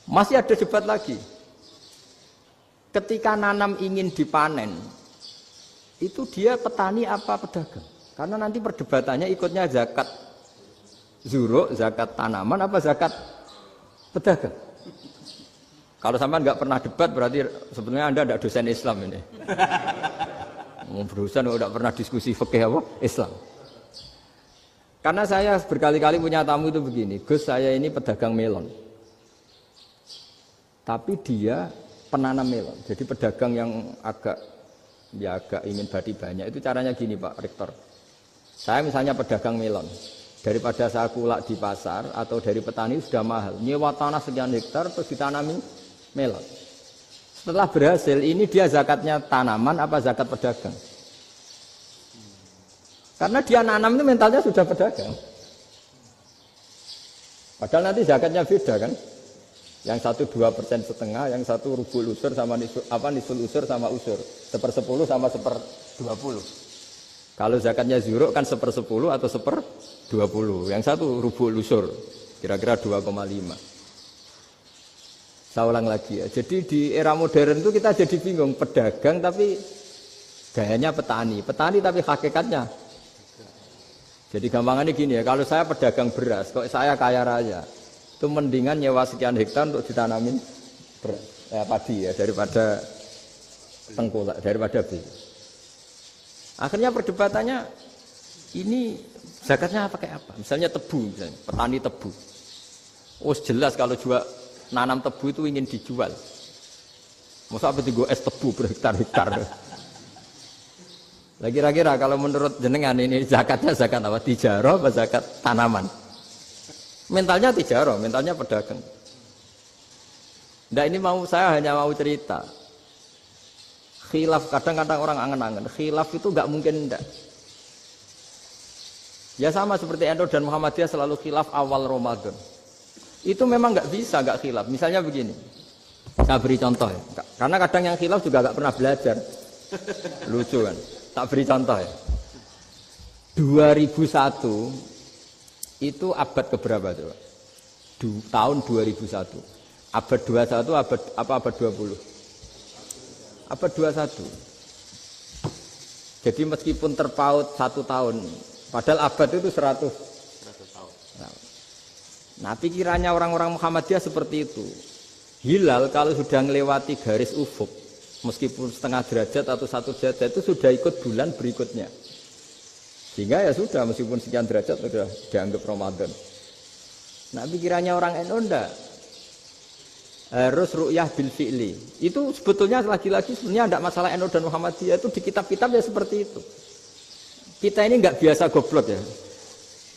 Masih ada debat lagi. Ketika nanam ingin dipanen, itu dia petani apa pedagang? Karena nanti perdebatannya ikutnya zakat zuruk, zakat tanaman apa zakat pedagang. Kalau sampai nggak pernah debat berarti sebetulnya Anda tidak dosen Islam ini. Berusaha nggak pernah diskusi fikih apa Islam. Karena saya berkali-kali punya tamu itu begini, Gus saya ini pedagang melon. Tapi dia penanam melon. Jadi pedagang yang agak ingin badi banyak. Itu caranya gini Pak Rektor. Saya misalnya pedagang melon. Daripada saya kulak di pasar atau dari petani sudah mahal. Nyewa tanah sekian hektar terus ditanami melon. Setelah berhasil ini dia zakatnya tanaman apa zakat pedagang? Karena dia nanam itu mentalnya sudah pedagang. Padahal nanti zakatnya beda kan? Yang 1 2,5%, yang 1 rubul usur sama nisul usur sama usur, 1/10 sama 1/20. Kalau zakatnya zuruk kan 1/10 atau 1/20. Yang 1 rubul usur, kira-kira 2,5. Saya ulang lagi ya. Jadi di era modern itu kita jadi bingung, pedagang tapi gayanya petani, petani tapi hakikatnya. Jadi gampangannya gini ya, kalau saya pedagang beras, kok saya kaya raya. Itu mendingan nyewa sekian hektar untuk ditanamin padi ya daripada tengkulak, daripada beli. Akhirnya perdebatannya ini zakatnya pakai apa? Misalnya tebu, misalnya petani tebu. Oh jelas kalau jual nanam tebu itu ingin dijual. Masa apa tiga es tebu berhektar-hektar. Lah kira-kira kalau menurut jenengan ini zakatnya zakat apa? Tijarah apa zakat tanaman? Mentalnya tijarah, mentalnya pedagang. Nah ini saya hanya mau cerita. Khilaf, kadang-kadang orang angen-angen. Khilaf itu enggak mungkin enggak. Ya sama seperti NU dan Muhammadiyah selalu khilaf awal Ramadan. Itu memang enggak bisa enggak khilaf. Misalnya begini. Saya beri contoh ya. Karena kadang yang khilaf juga enggak pernah belajar. Lucu kan? Tak beri contoh ya. 2001 itu abad keberapa coba? Tahun 2001. Abad 21 abad 20? Abad 21. Jadi meskipun terpaut 1 tahun, padahal abad itu 100 tahun. Nah, pikirannya orang-orang Muhammadiyah seperti itu. Hilal kalau sudah melewati garis ufuk, meskipun setengah derajat atau 1 derajat itu sudah ikut bulan berikutnya. Sehingga ya sudah meskipun sekian derajat sudah dianggap Ramadan. Nah pikirannya orang NU enggak. Harus ru'yah bil fi'li. Itu sebetulnya lagi-lagi sebenarnya enggak masalah NU dan Muhammadiyah itu di kitab-kitab ya seperti itu. Kita ini enggak biasa goblok ya.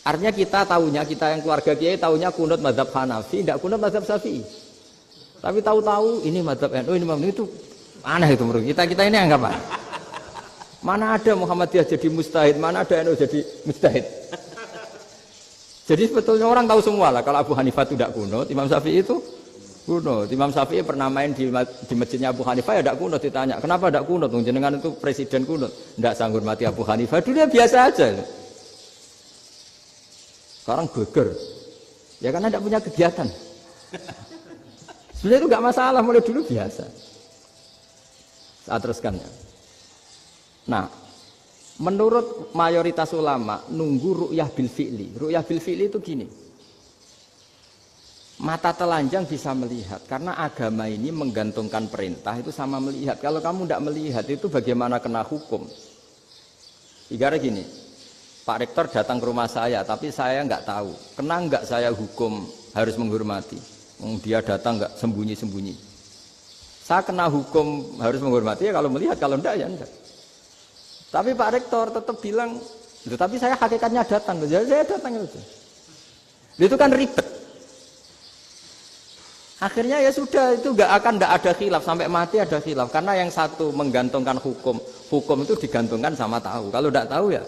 Artinya kita yang keluarga kiai tahunya kunut mazhab Hanafi, enggak kunut mazhab Syafi'i. Tapi tahu-tahu ini mazhab NU, ini mazhab itu aneh itu menurut kita ini anggap apa? Mana ada Muhammadiyah jadi mustahid, mana ada NU jadi mustahid. Jadi sebetulnya orang tahu semua lah. Kalau Abu Hanifah itu tidak kunut, Imam Syafi'i itu kunut. Imam Syafi'i pernah main di masjidnya Abu Hanifah ya tidak kunut, ditanya kenapa tidak kunut? Jenengan itu presiden kunut, tidak sanggup mati Abu Hanifah. Dulu biasa aja. Sekarang geger. Ya karena tidak punya kegiatan. Sebenarnya itu nggak masalah, mulai dulu biasa. Saat teruskan ya. Nah, menurut mayoritas ulama nunggu ru'yah bil fi'li. Ru'yah bil fi'li itu gini. Mata telanjang bisa melihat karena agama ini menggantungkan perintah itu sama melihat. Kalau kamu tidak melihat itu bagaimana kena hukum? Ibaratnya gini, Pak Rektor datang ke rumah saya tapi saya nggak tahu. Kena nggak saya hukum harus menghormati? Dia datang nggak sembunyi-sembunyi. Saya kena hukum harus menghormati ya kalau melihat, kalau enggak ya enggak. Tapi Pak Rektor tetap bilang, tapi saya hakikatnya datang, jadi saya datang itu. Itu kan ribet. Akhirnya ya sudah itu enggak ada khilaf sampai mati ada khilaf karena yang satu menggantungkan hukum itu digantungkan sama tahu. Kalau enggak tahu ya,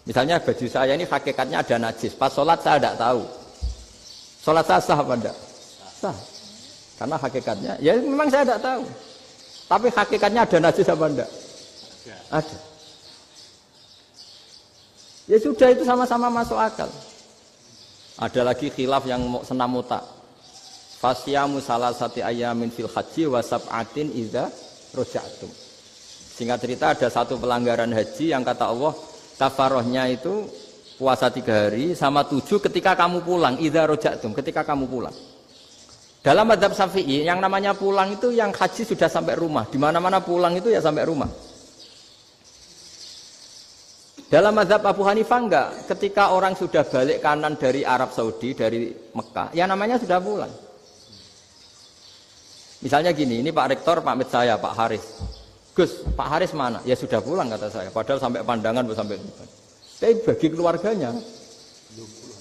misalnya baju saya ini hakikatnya ada najis, pas sholat saya enggak tahu. Sholat saya sah apa enggak? Sah. Karena hakikatnya, ya memang saya enggak tahu. Tapi hakikatnya ada najis apa enggak? Ada. Ya sudah itu sama-sama masuk akal. Ada lagi khilaf yang senam otak. Fasyamu salasati ayamin fil haji wa sab'atin idza raja'tum. Singkat cerita ada satu pelanggaran haji yang kata Allah kafarohnya itu puasa 3 hari sama 7 ketika kamu pulang, idza raja'tum, ketika kamu pulang. Dalam mazhab Syafi'i yang namanya pulang itu yang haji sudah sampai rumah. Di mana-mana pulang itu ya sampai rumah. Dalam mazhab Abu Hanifah enggak, ketika orang sudah balik kanan dari Arab Saudi, dari Mekah, ya namanya sudah pulang. Misalnya gini, ini Pak Rektor pamit saya, Pak Haris. Gus, Pak Haris mana? Ya sudah pulang kata saya, padahal sampai pandangan sampai depan. Tapi bagi keluarganya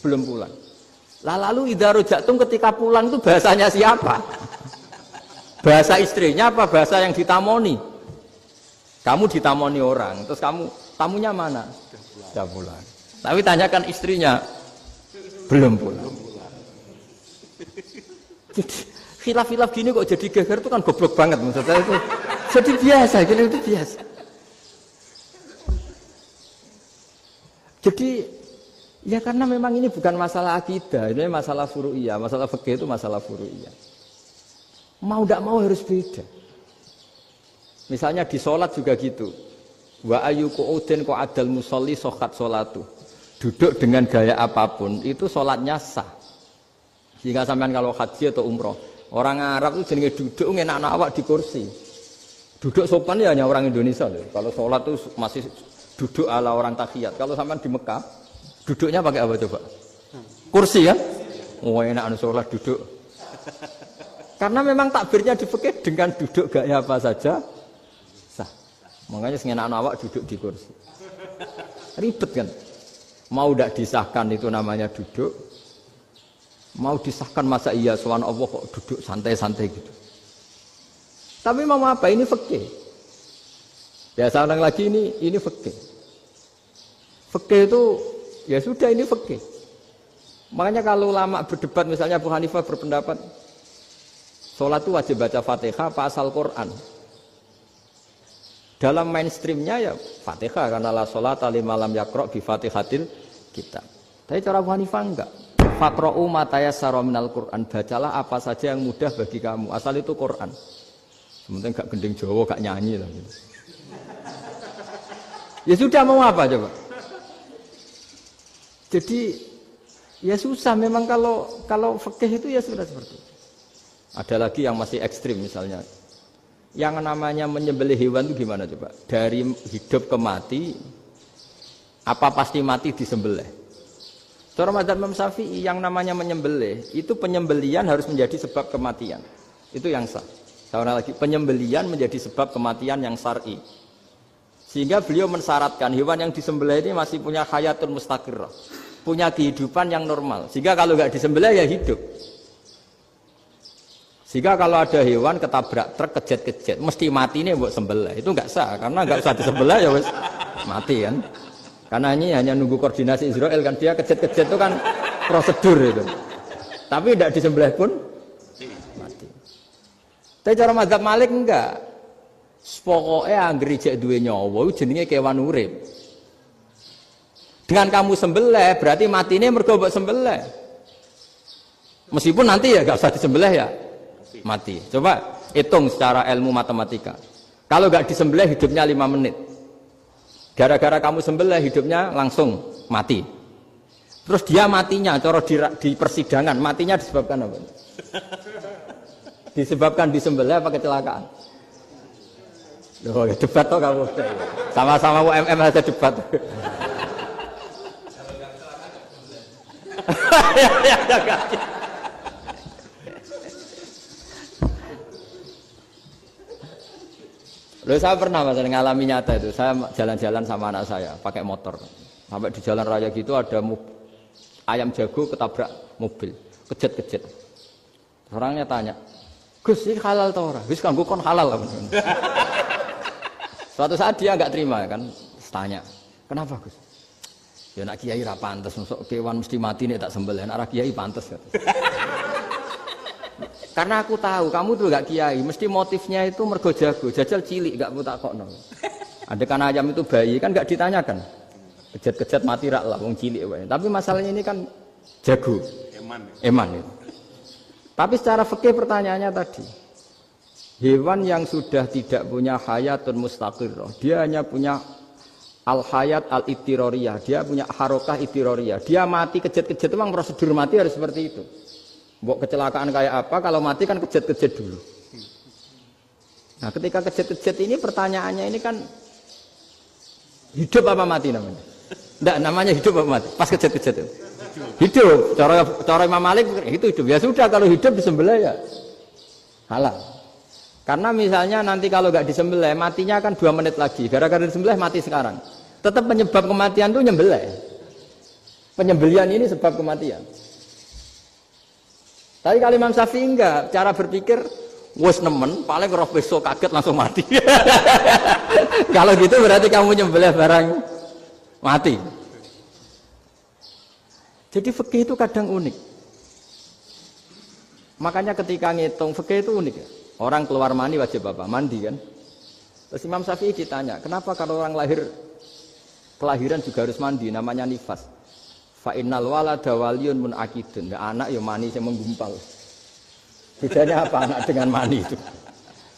belum pulang. Lalu idza raja'tum ketika pulang itu bahasanya siapa? Bahasa istrinya apa bahasa yang ditamoni? Kamu ditamoni orang, terus tamunya mana? Sudah pulang. Tapi tanyakan istrinya, belum pulang. Khilaf-khilaf gini kok jadi geger itu kan goblok banget maksud saya itu. Jadi biasa, gini itu biasa. Jadi ya karena memang ini bukan masalah akidah, ini masalah furu'iyah, masalah fikih itu masalah furu'iyah. Mau tidak mau harus beda. Misalnya di sholat juga gitu. Wa ayu qu'udin qu'adal musolli sokat sholatu. Duduk dengan gaya apapun itu sholatnya sah. Sehingga sampean kalau haji atau umroh, orang Arab itu jenenge duduk ngenak awak di kursi. Duduk sopan ya hanya orang Indonesia loh. Kalau sholat itu masih duduk ala orang tahiyat. Kalau sampean di Mekah, duduknya pakai apa coba? Kursi ya? Oh enak sholat duduk. Karena memang takbirnya di fikih dengan duduk gaya apa saja sah. Makanya sengenak awak duduk di kursi. Ribet kan? Mau tidak disahkan itu namanya duduk. Mau disahkan masa iya sowan Allah kok duduk santai-santai gitu. Tapi mau apa? Ini fikih. Ya saya ulang lagi ini fikih. Fikih itu ya sudah ini fikih. Makanya kalau ulama berdebat misalnya Abu Hanifah berpendapat sholat itu wajib baca Fatihah apa asal Quran. Dalam mainstreamnya ya Fatihah karena la sholata liman lam yaqra bi Fatihatil kitab. Tapi cara Abu Hanifah enggak. Faqra'u ma tayassara minal Qur'an, bacalah apa saja yang mudah bagi kamu, asal itu Quran. Sementing gak gending Jawa, gak nyanyi lah gitu. Ya sudah mau apa coba? Jadi ya susah memang kalau fikih itu ya sudah seperti itu. Ada lagi yang masih ekstrim misalnya. Yang namanya menyembelih hewan itu gimana coba? Dari hidup ke mati, apa pasti mati disembelih? Cara mazhab Imam Syafi'i yang namanya menyembelih itu penyembelian harus menjadi sebab kematian. Itu yang sah. Saya lagi penyembelian menjadi sebab kematian yang syar'i. Sehingga beliau mensyaratkan hewan yang disembelih ini masih punya hayatun mustaqirrah, punya kehidupan yang normal. Sehingga kalau nggak disembelih ya hidup. Sehingga kalau ada hewan ketabrak truk kejet-kejet, mesti mati ini buat sembelih. Itu nggak sah karena nggak usah disembelih ya wes mati kan. Karena ini hanya nunggu koordinasi Israel kan, dia kejet-kejet itu kan prosedur itu. Tapi tidak disembelih pun mati. Tapi cara mazhab Malik enggak. Pokoknya anggere jek duwe nyawa jenenge kewan urip. Dengan kamu sembelih berarti matinya mergo mbok sembelih. Meskipun nanti ya gak usah disembelih ya mati. Coba hitung secara ilmu matematika. Kalau gak disembelih hidupnya 5 menit. Gara-gara kamu sembelih hidupnya langsung mati. Terus dia matinya, cara di persidangan matinya disebabkan apa? Disebabkan disembelih apa kecelakaan? Loh, ya debat toh kamu. Sama-sama UMM aja debat. Loh, saya pernah mas ngalami nyata itu. Saya jalan-jalan sama anak saya pakai motor. Sampai di jalan raya gitu ada ayam jago ketabrak mobil, kejet-kejet. Orangnya tanya, Gus ini halal tau ora? Gus kanggo kon halal. Suatu saat dia nggak terima kan, tanya, kenapa Gus? Ya nak kiai ra pantes, masuk kewan mesti mati nih tak sembelih. Nak kiai pantes kan? Karena aku tahu kamu tuh gak kiai, mesti motifnya itu mergo jago, jajal cilik gak putak kokno. Ada kan ayam itu bayi kan gak ditanyakan, kejet-kejet mati rak lah, wong cilik wae. Tapi masalahnya ini kan jago, eman itu. Tapi secara fikih pertanyaannya tadi, hewan yang sudah tidak punya hayatun mustaqirrah, dia hanya punya al hayat al ittiroriyah, dia punya harokah ittiroriyah, dia mati kejet-kejet memang prosedur mati harus seperti itu. Mbok kecelakaan kayak apa, kalau mati kan kejet-kejet dulu. Nah ketika kejet-kejet ini pertanyaannya ini kan hidup apa mati namanya? Enggak, namanya hidup apa mati? Pas kejet-kejet itu hidup, cara Imam Malik itu hidup. Ya sudah, kalau hidup disembelih ya halal. Karena misalnya nanti kalau nggak disembelih matinya kan 2 menit lagi, gara-gara disembelih mati sekarang. Tetap penyebab kematian itu nyembelih. Penyembelian ini sebab kematian. Tapi kalau Imam Syafi'i enggak, cara berpikir wes nemen, paling roh besok kaget langsung mati. Kalau gitu berarti kamu nyembelih barang mati. Jadi fikih itu kadang unik. Makanya ketika ngitung fikih itu unik ya. Orang keluar mani wajib apa? Mandi kan. Terus Imam Syafi'i ditanya, kenapa kalau orang kelahiran juga harus mandi? Namanya nifas. Fa innal walada waliyun munakidun. Anak ya mani yang menggumpal. Bedanya apa anak dengan mani itu?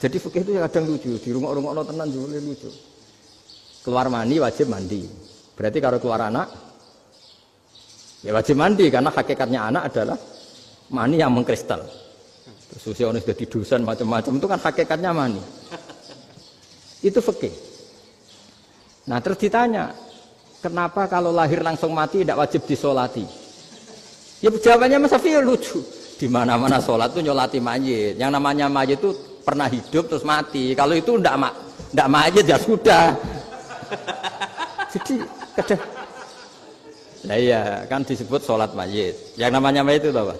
Jadi fikih itu kadang lucu, di rumah-rumah tenan juga lucu. Keluar mani wajib mandi. Berarti kalau keluar anak ya wajib mandi karena hakikatnya anak adalah mani yang mengkristal. Terus usia orang sudah didusan macam-macam itu kan hakikatnya mani. Itu fikih. Nah terus ditanya, kenapa kalau lahir langsung mati tidak wajib disolati? Ya jawabannya Mas Syafi'i lucu. Di mana-mana sholat itu nyolati mayit. Yang namanya mayit itu pernah hidup terus mati. Kalau itu tidak mayit ya sudah. Jadi kadang, nah iya kan disebut sholat mayit. Yang namanya mayit itu apa?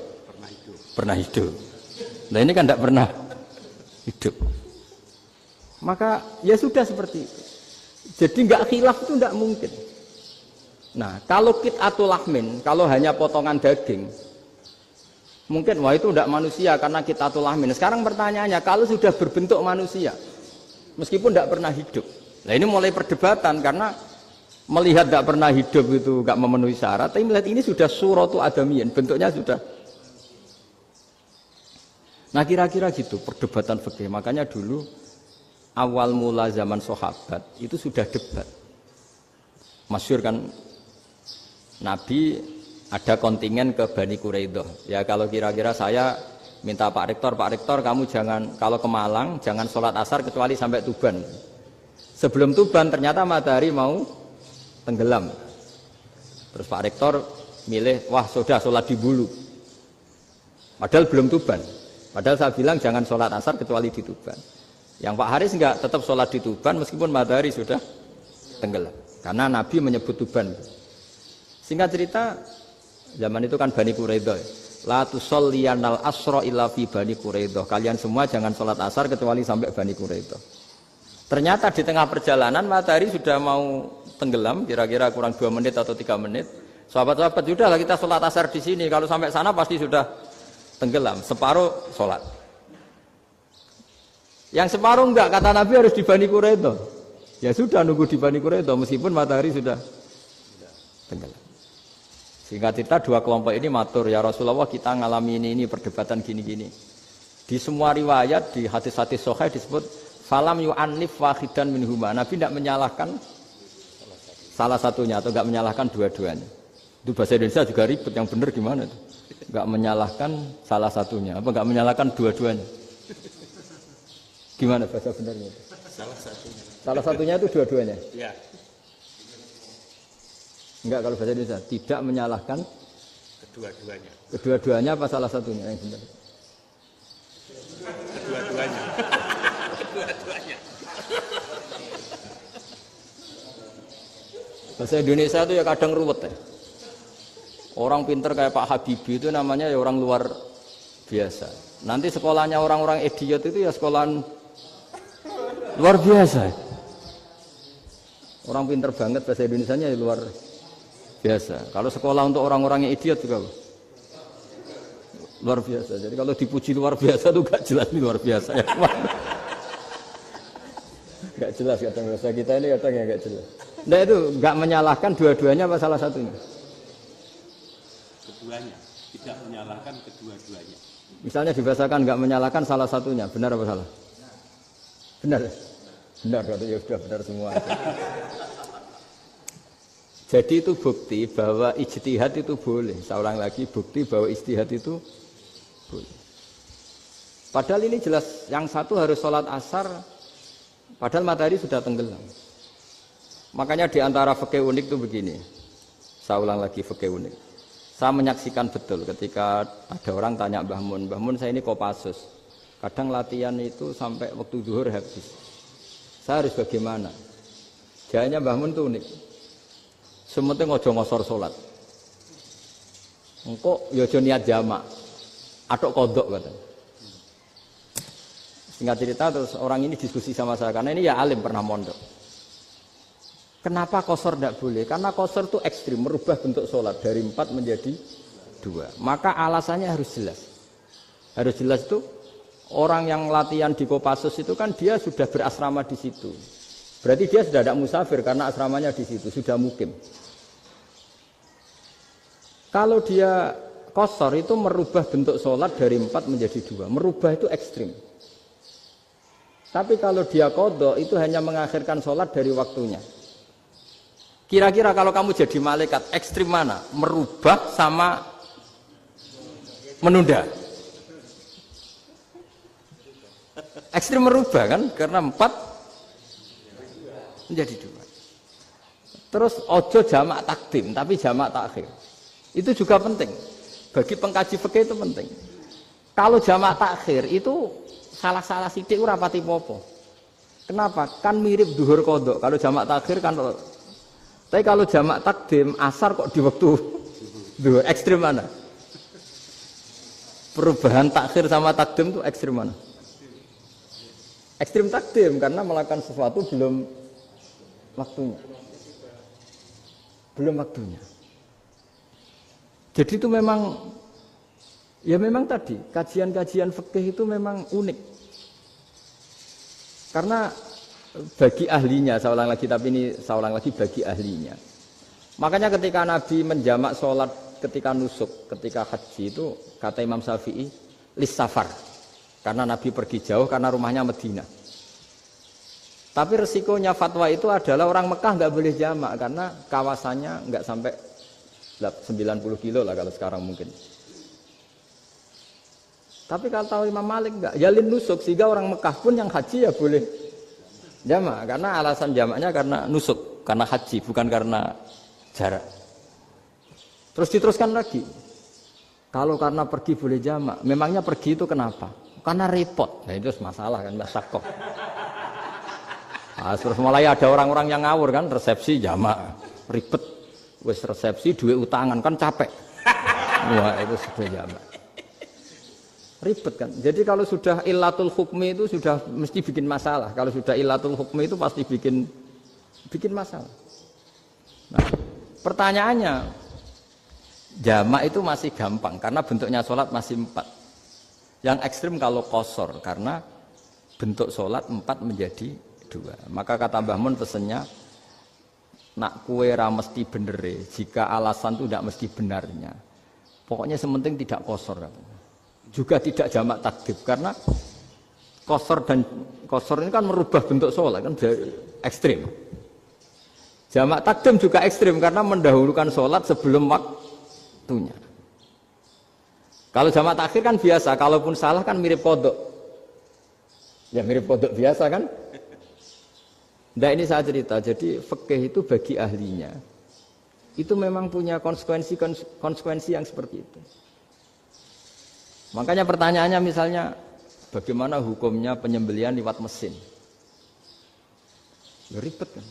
Pernah hidup. Nah ini kan tidak pernah hidup. Maka ya sudah seperti itu. Jadi nggak khilaf itu nggak mungkin. Nah, kalau qit'atul lahmin, kalau hanya potongan daging, mungkin wah itu tidak manusia karena qit'atul lahmin. Sekarang pertanyaannya, kalau sudah berbentuk manusia, meskipun tidak pernah hidup, nah ini mulai perdebatan karena melihat tidak pernah hidup itu nggak memenuhi syarat. Tapi melihat ini sudah suratu adamiyin, bentuknya sudah. Nah kira-kira gitu perdebatan fikih. Makanya dulu awal mula zaman sahabat itu sudah debat. Masyhur kan. Nabi ada kontingen ke Bani Quraidah. Ya kalau kira-kira saya minta Pak Rektor kamu jangan kalau ke Malang jangan sholat asar kecuali sampai Tuban. Sebelum Tuban ternyata matahari mau tenggelam. Terus Pak Rektor milih, wah sudah sholat di Bulu. Padahal belum Tuban. Padahal saya bilang jangan sholat asar kecuali di Tuban. Yang Pak Haris enggak tetap sholat di Tuban meskipun matahari sudah tenggelam. Karena Nabi menyebut Tuban. Singkat cerita, zaman itu kan Bani Quraidah. La tusolliyanal asra illa fi Bani Quraidah. Kalian semua jangan sholat asar kecuali sampai Bani Quraidah. Ternyata di tengah perjalanan matahari sudah mau tenggelam, kira-kira kurang 2 menit atau 3 menit. Sahabat-sahabat, sudahlah kita sholat asar di sini. Kalau sampai sana pasti sudah tenggelam. Separuh sholat. Yang separuh enggak, kata Nabi harus di Bani Quraidah. Ya sudah nunggu di Bani Quraidah meskipun matahari sudah tenggelam. Sehingga kita dua kelompok ini matur, ya Rasulullah kita ngalami ini perdebatan gini-gini. Di semua riwayat, di hadis-hadis sahih disebut falam yu'annif wahidan minhuma. Nabi tidak menyalahkan salah satunya atau enggak menyalahkan dua-duanya. Itu bahasa Indonesia juga ribet, yang benar gimana itu? Enggak menyalahkan salah satunya, apa enggak menyalahkan dua-duanya? Gimana bahasa benernya? Salah satunya. Salah satunya itu dua-duanya? Ya. Enggak, kalau bahasa Indonesia tidak menyalahkan Kedua-duanya. kedua-duanya apa salah satunya yang benar? Kedua-duanya. Kedua-duanya. Bahasa Indonesia itu ya kadang ruwet ya. Orang pinter kayak Pak Habibie itu namanya ya orang luar biasa. Nanti sekolahnya orang-orang idiot itu ya sekolahan luar biasa. Orang pinter banget bahasa Indonesianya ya luar biasa. Kalau sekolah untuk orang-orang yang idiot juga luar biasa. Jadi kalau dipuji luar biasa itu gak jelas ini luar biasa ya. Gak jelas kadang bahasa kita ini kadang ya gak jelas. Nah itu gak menyalahkan dua-duanya apa salah satunya? Keduanya. Tidak menyalahkan kedua-duanya. Misalnya dibahasakan gak menyalahkan salah satunya, benar apa salah? Benar. Benar, ya sudah benar semua. Jadi itu bukti bahwa ijtihad itu boleh. Saya ulang lagi, bukti bahwa ijtihad itu boleh. Padahal ini jelas, yang satu harus sholat asar, padahal matahari sudah tenggelam. Makanya di antara fikih unik itu begini. Saya ulang lagi fikih unik. Saya menyaksikan betul ketika ada orang tanya Mbah Mun saya ini Kopassus. Kadang latihan itu sampai waktu zuhur habis. Saya harus bagaimana? Jawabnya Mbah Mun itu unik. Sementing ojo ngosor sholat. Engkau yojo niat jamak. Atok kodok katanya. Singkat cerita terus orang ini diskusi sama saya. Karena ini ya alim pernah mondok. Kenapa kosor tidak boleh? Karena kosor itu ekstrim. Merubah bentuk sholat. Dari 4 menjadi 2. Maka alasannya harus jelas. Harus jelas itu. Orang yang latihan di Kopassus itu kan dia sudah berasrama di situ. Berarti dia sudah tidak musafir karena asramanya di situ. Sudah mukim. Kalau dia kosor itu merubah bentuk sholat dari 4 menjadi 2. Merubah itu ekstrim. Tapi kalau dia qadha itu hanya mengakhirkan sholat dari waktunya. Kira-kira kalau kamu jadi malaikat ekstrim mana? Merubah sama menunda? Ekstrim merubah kan? Karena 4 menjadi 2. Terus ojo jamak takdim, tapi jamak takhir. Itu juga penting. Bagi pengkaji fikih itu penting. Kalau jamak takhir itu salah-salah sidik ora pati popo. Kenapa? Kan mirip duhur qadha. Kalau jamak takhir kan. Tapi kalau jamak takdim asar kok di waktu duhur. Ekstrim mana? Perubahan takhir sama takdim itu ekstrim mana? Ekstrim takdim karena melakukan sesuatu belum waktunya. Belum waktunya. Jadi itu memang, ya memang tadi, kajian-kajian fikih itu memang unik. Karena bagi ahlinya, saya ulang lagi, tapi ini saya ulang lagi bagi ahlinya. Makanya ketika Nabi menjamak sholat ketika nusuk, ketika haji itu, kata Imam Syafi'i, lis safar. Karena Nabi pergi jauh, karena rumahnya Madinah. Tapi resikonya fatwa itu adalah orang Mekah nggak boleh jamak, karena kawasannya nggak sampai 90 kilo lah kalau sekarang mungkin. Tapi kalau tahu Imam Malik enggak, jalin nusuk sehingga orang Mekah pun yang haji ya boleh jamak karena alasan jamaknya karena nusuk, karena haji bukan karena jarak. Terus diteruskan lagi. Kalau karena pergi boleh jamak, memangnya pergi itu kenapa? Karena repot. Nah itu masalah kan masakoh. Nah, terus mulai ada orang-orang yang ngawur kan resepsi jamak, ribet. Wes resepsi duit utangan kan capek. Wah itu sudah jamak. Ribet kan. Jadi kalau sudah illatul hukmi itu sudah mesti bikin masalah. Kalau sudah illatul hukmi itu pasti bikin masalah. Nah, pertanyaannya jamak itu masih gampang karena bentuknya sholat masih 4. Yang ekstrim kalau qasar karena bentuk sholat 4 menjadi 2. Maka kata Mbah Mun pesennya nak kue ra mesti bener, jika alasan itu tidak mesti benarnya. Pokoknya sementing tidak kosor. Juga tidak jamak takdim karena kosor ini kan merubah bentuk sholat kan ekstrim. Jamak takdim juga ekstrim karena mendahulukan sholat sebelum waktunya. Kalau jamak takhir kan biasa, kalaupun salah kan mirip kodok. Ya mirip kodok biasa kan. Nah ini saya cerita, jadi fikih itu bagi ahlinya itu memang punya konsekuensi yang seperti itu. Makanya pertanyaannya misalnya bagaimana hukumnya penyembelihan lewat mesin? Ya, ribet kan?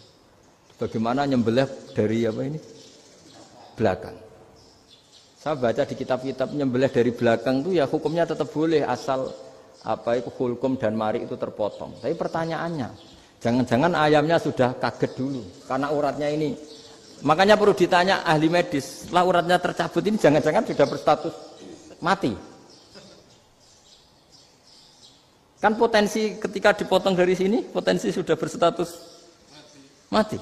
Bagaimana nyembelih dari apa ini? Belakang. Saya baca di kitab-kitab nyembelih dari belakang itu ya hukumnya tetap boleh asal apa itu hulkum dan mari itu terpotong. Tapi pertanyaannya jangan-jangan ayamnya sudah kaget dulu karena uratnya ini. Makanya perlu ditanya ahli medis, setelah uratnya tercabut ini jangan-jangan sudah berstatus mati. Kan potensi ketika dipotong dari sini, potensi sudah berstatus mati.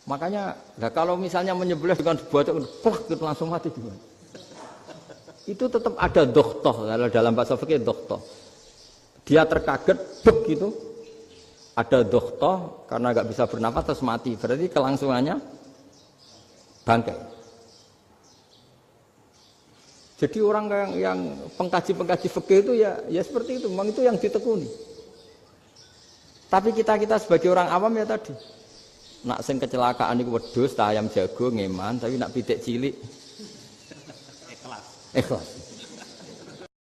Makanya, nah kalau misalnya menyembelih dengan dibuat plak gitu langsung mati juga. Itu tetap ada dokhtoh, kalau dalam bahasa fikih dokhtoh. Dia terkaget, begitu, ada dokhtoh karena nggak bisa bernafas terus mati. Berarti kelangsungannya bangkai. Jadi orang yang pengkaji fikih itu ya seperti itu, memang itu yang ditekuni. Tapi kita sebagai orang awam ya tadi, nak sing kecelakaan itu wedhus, ayam jago ngeman, tapi nak pitik cilik, ikhlas.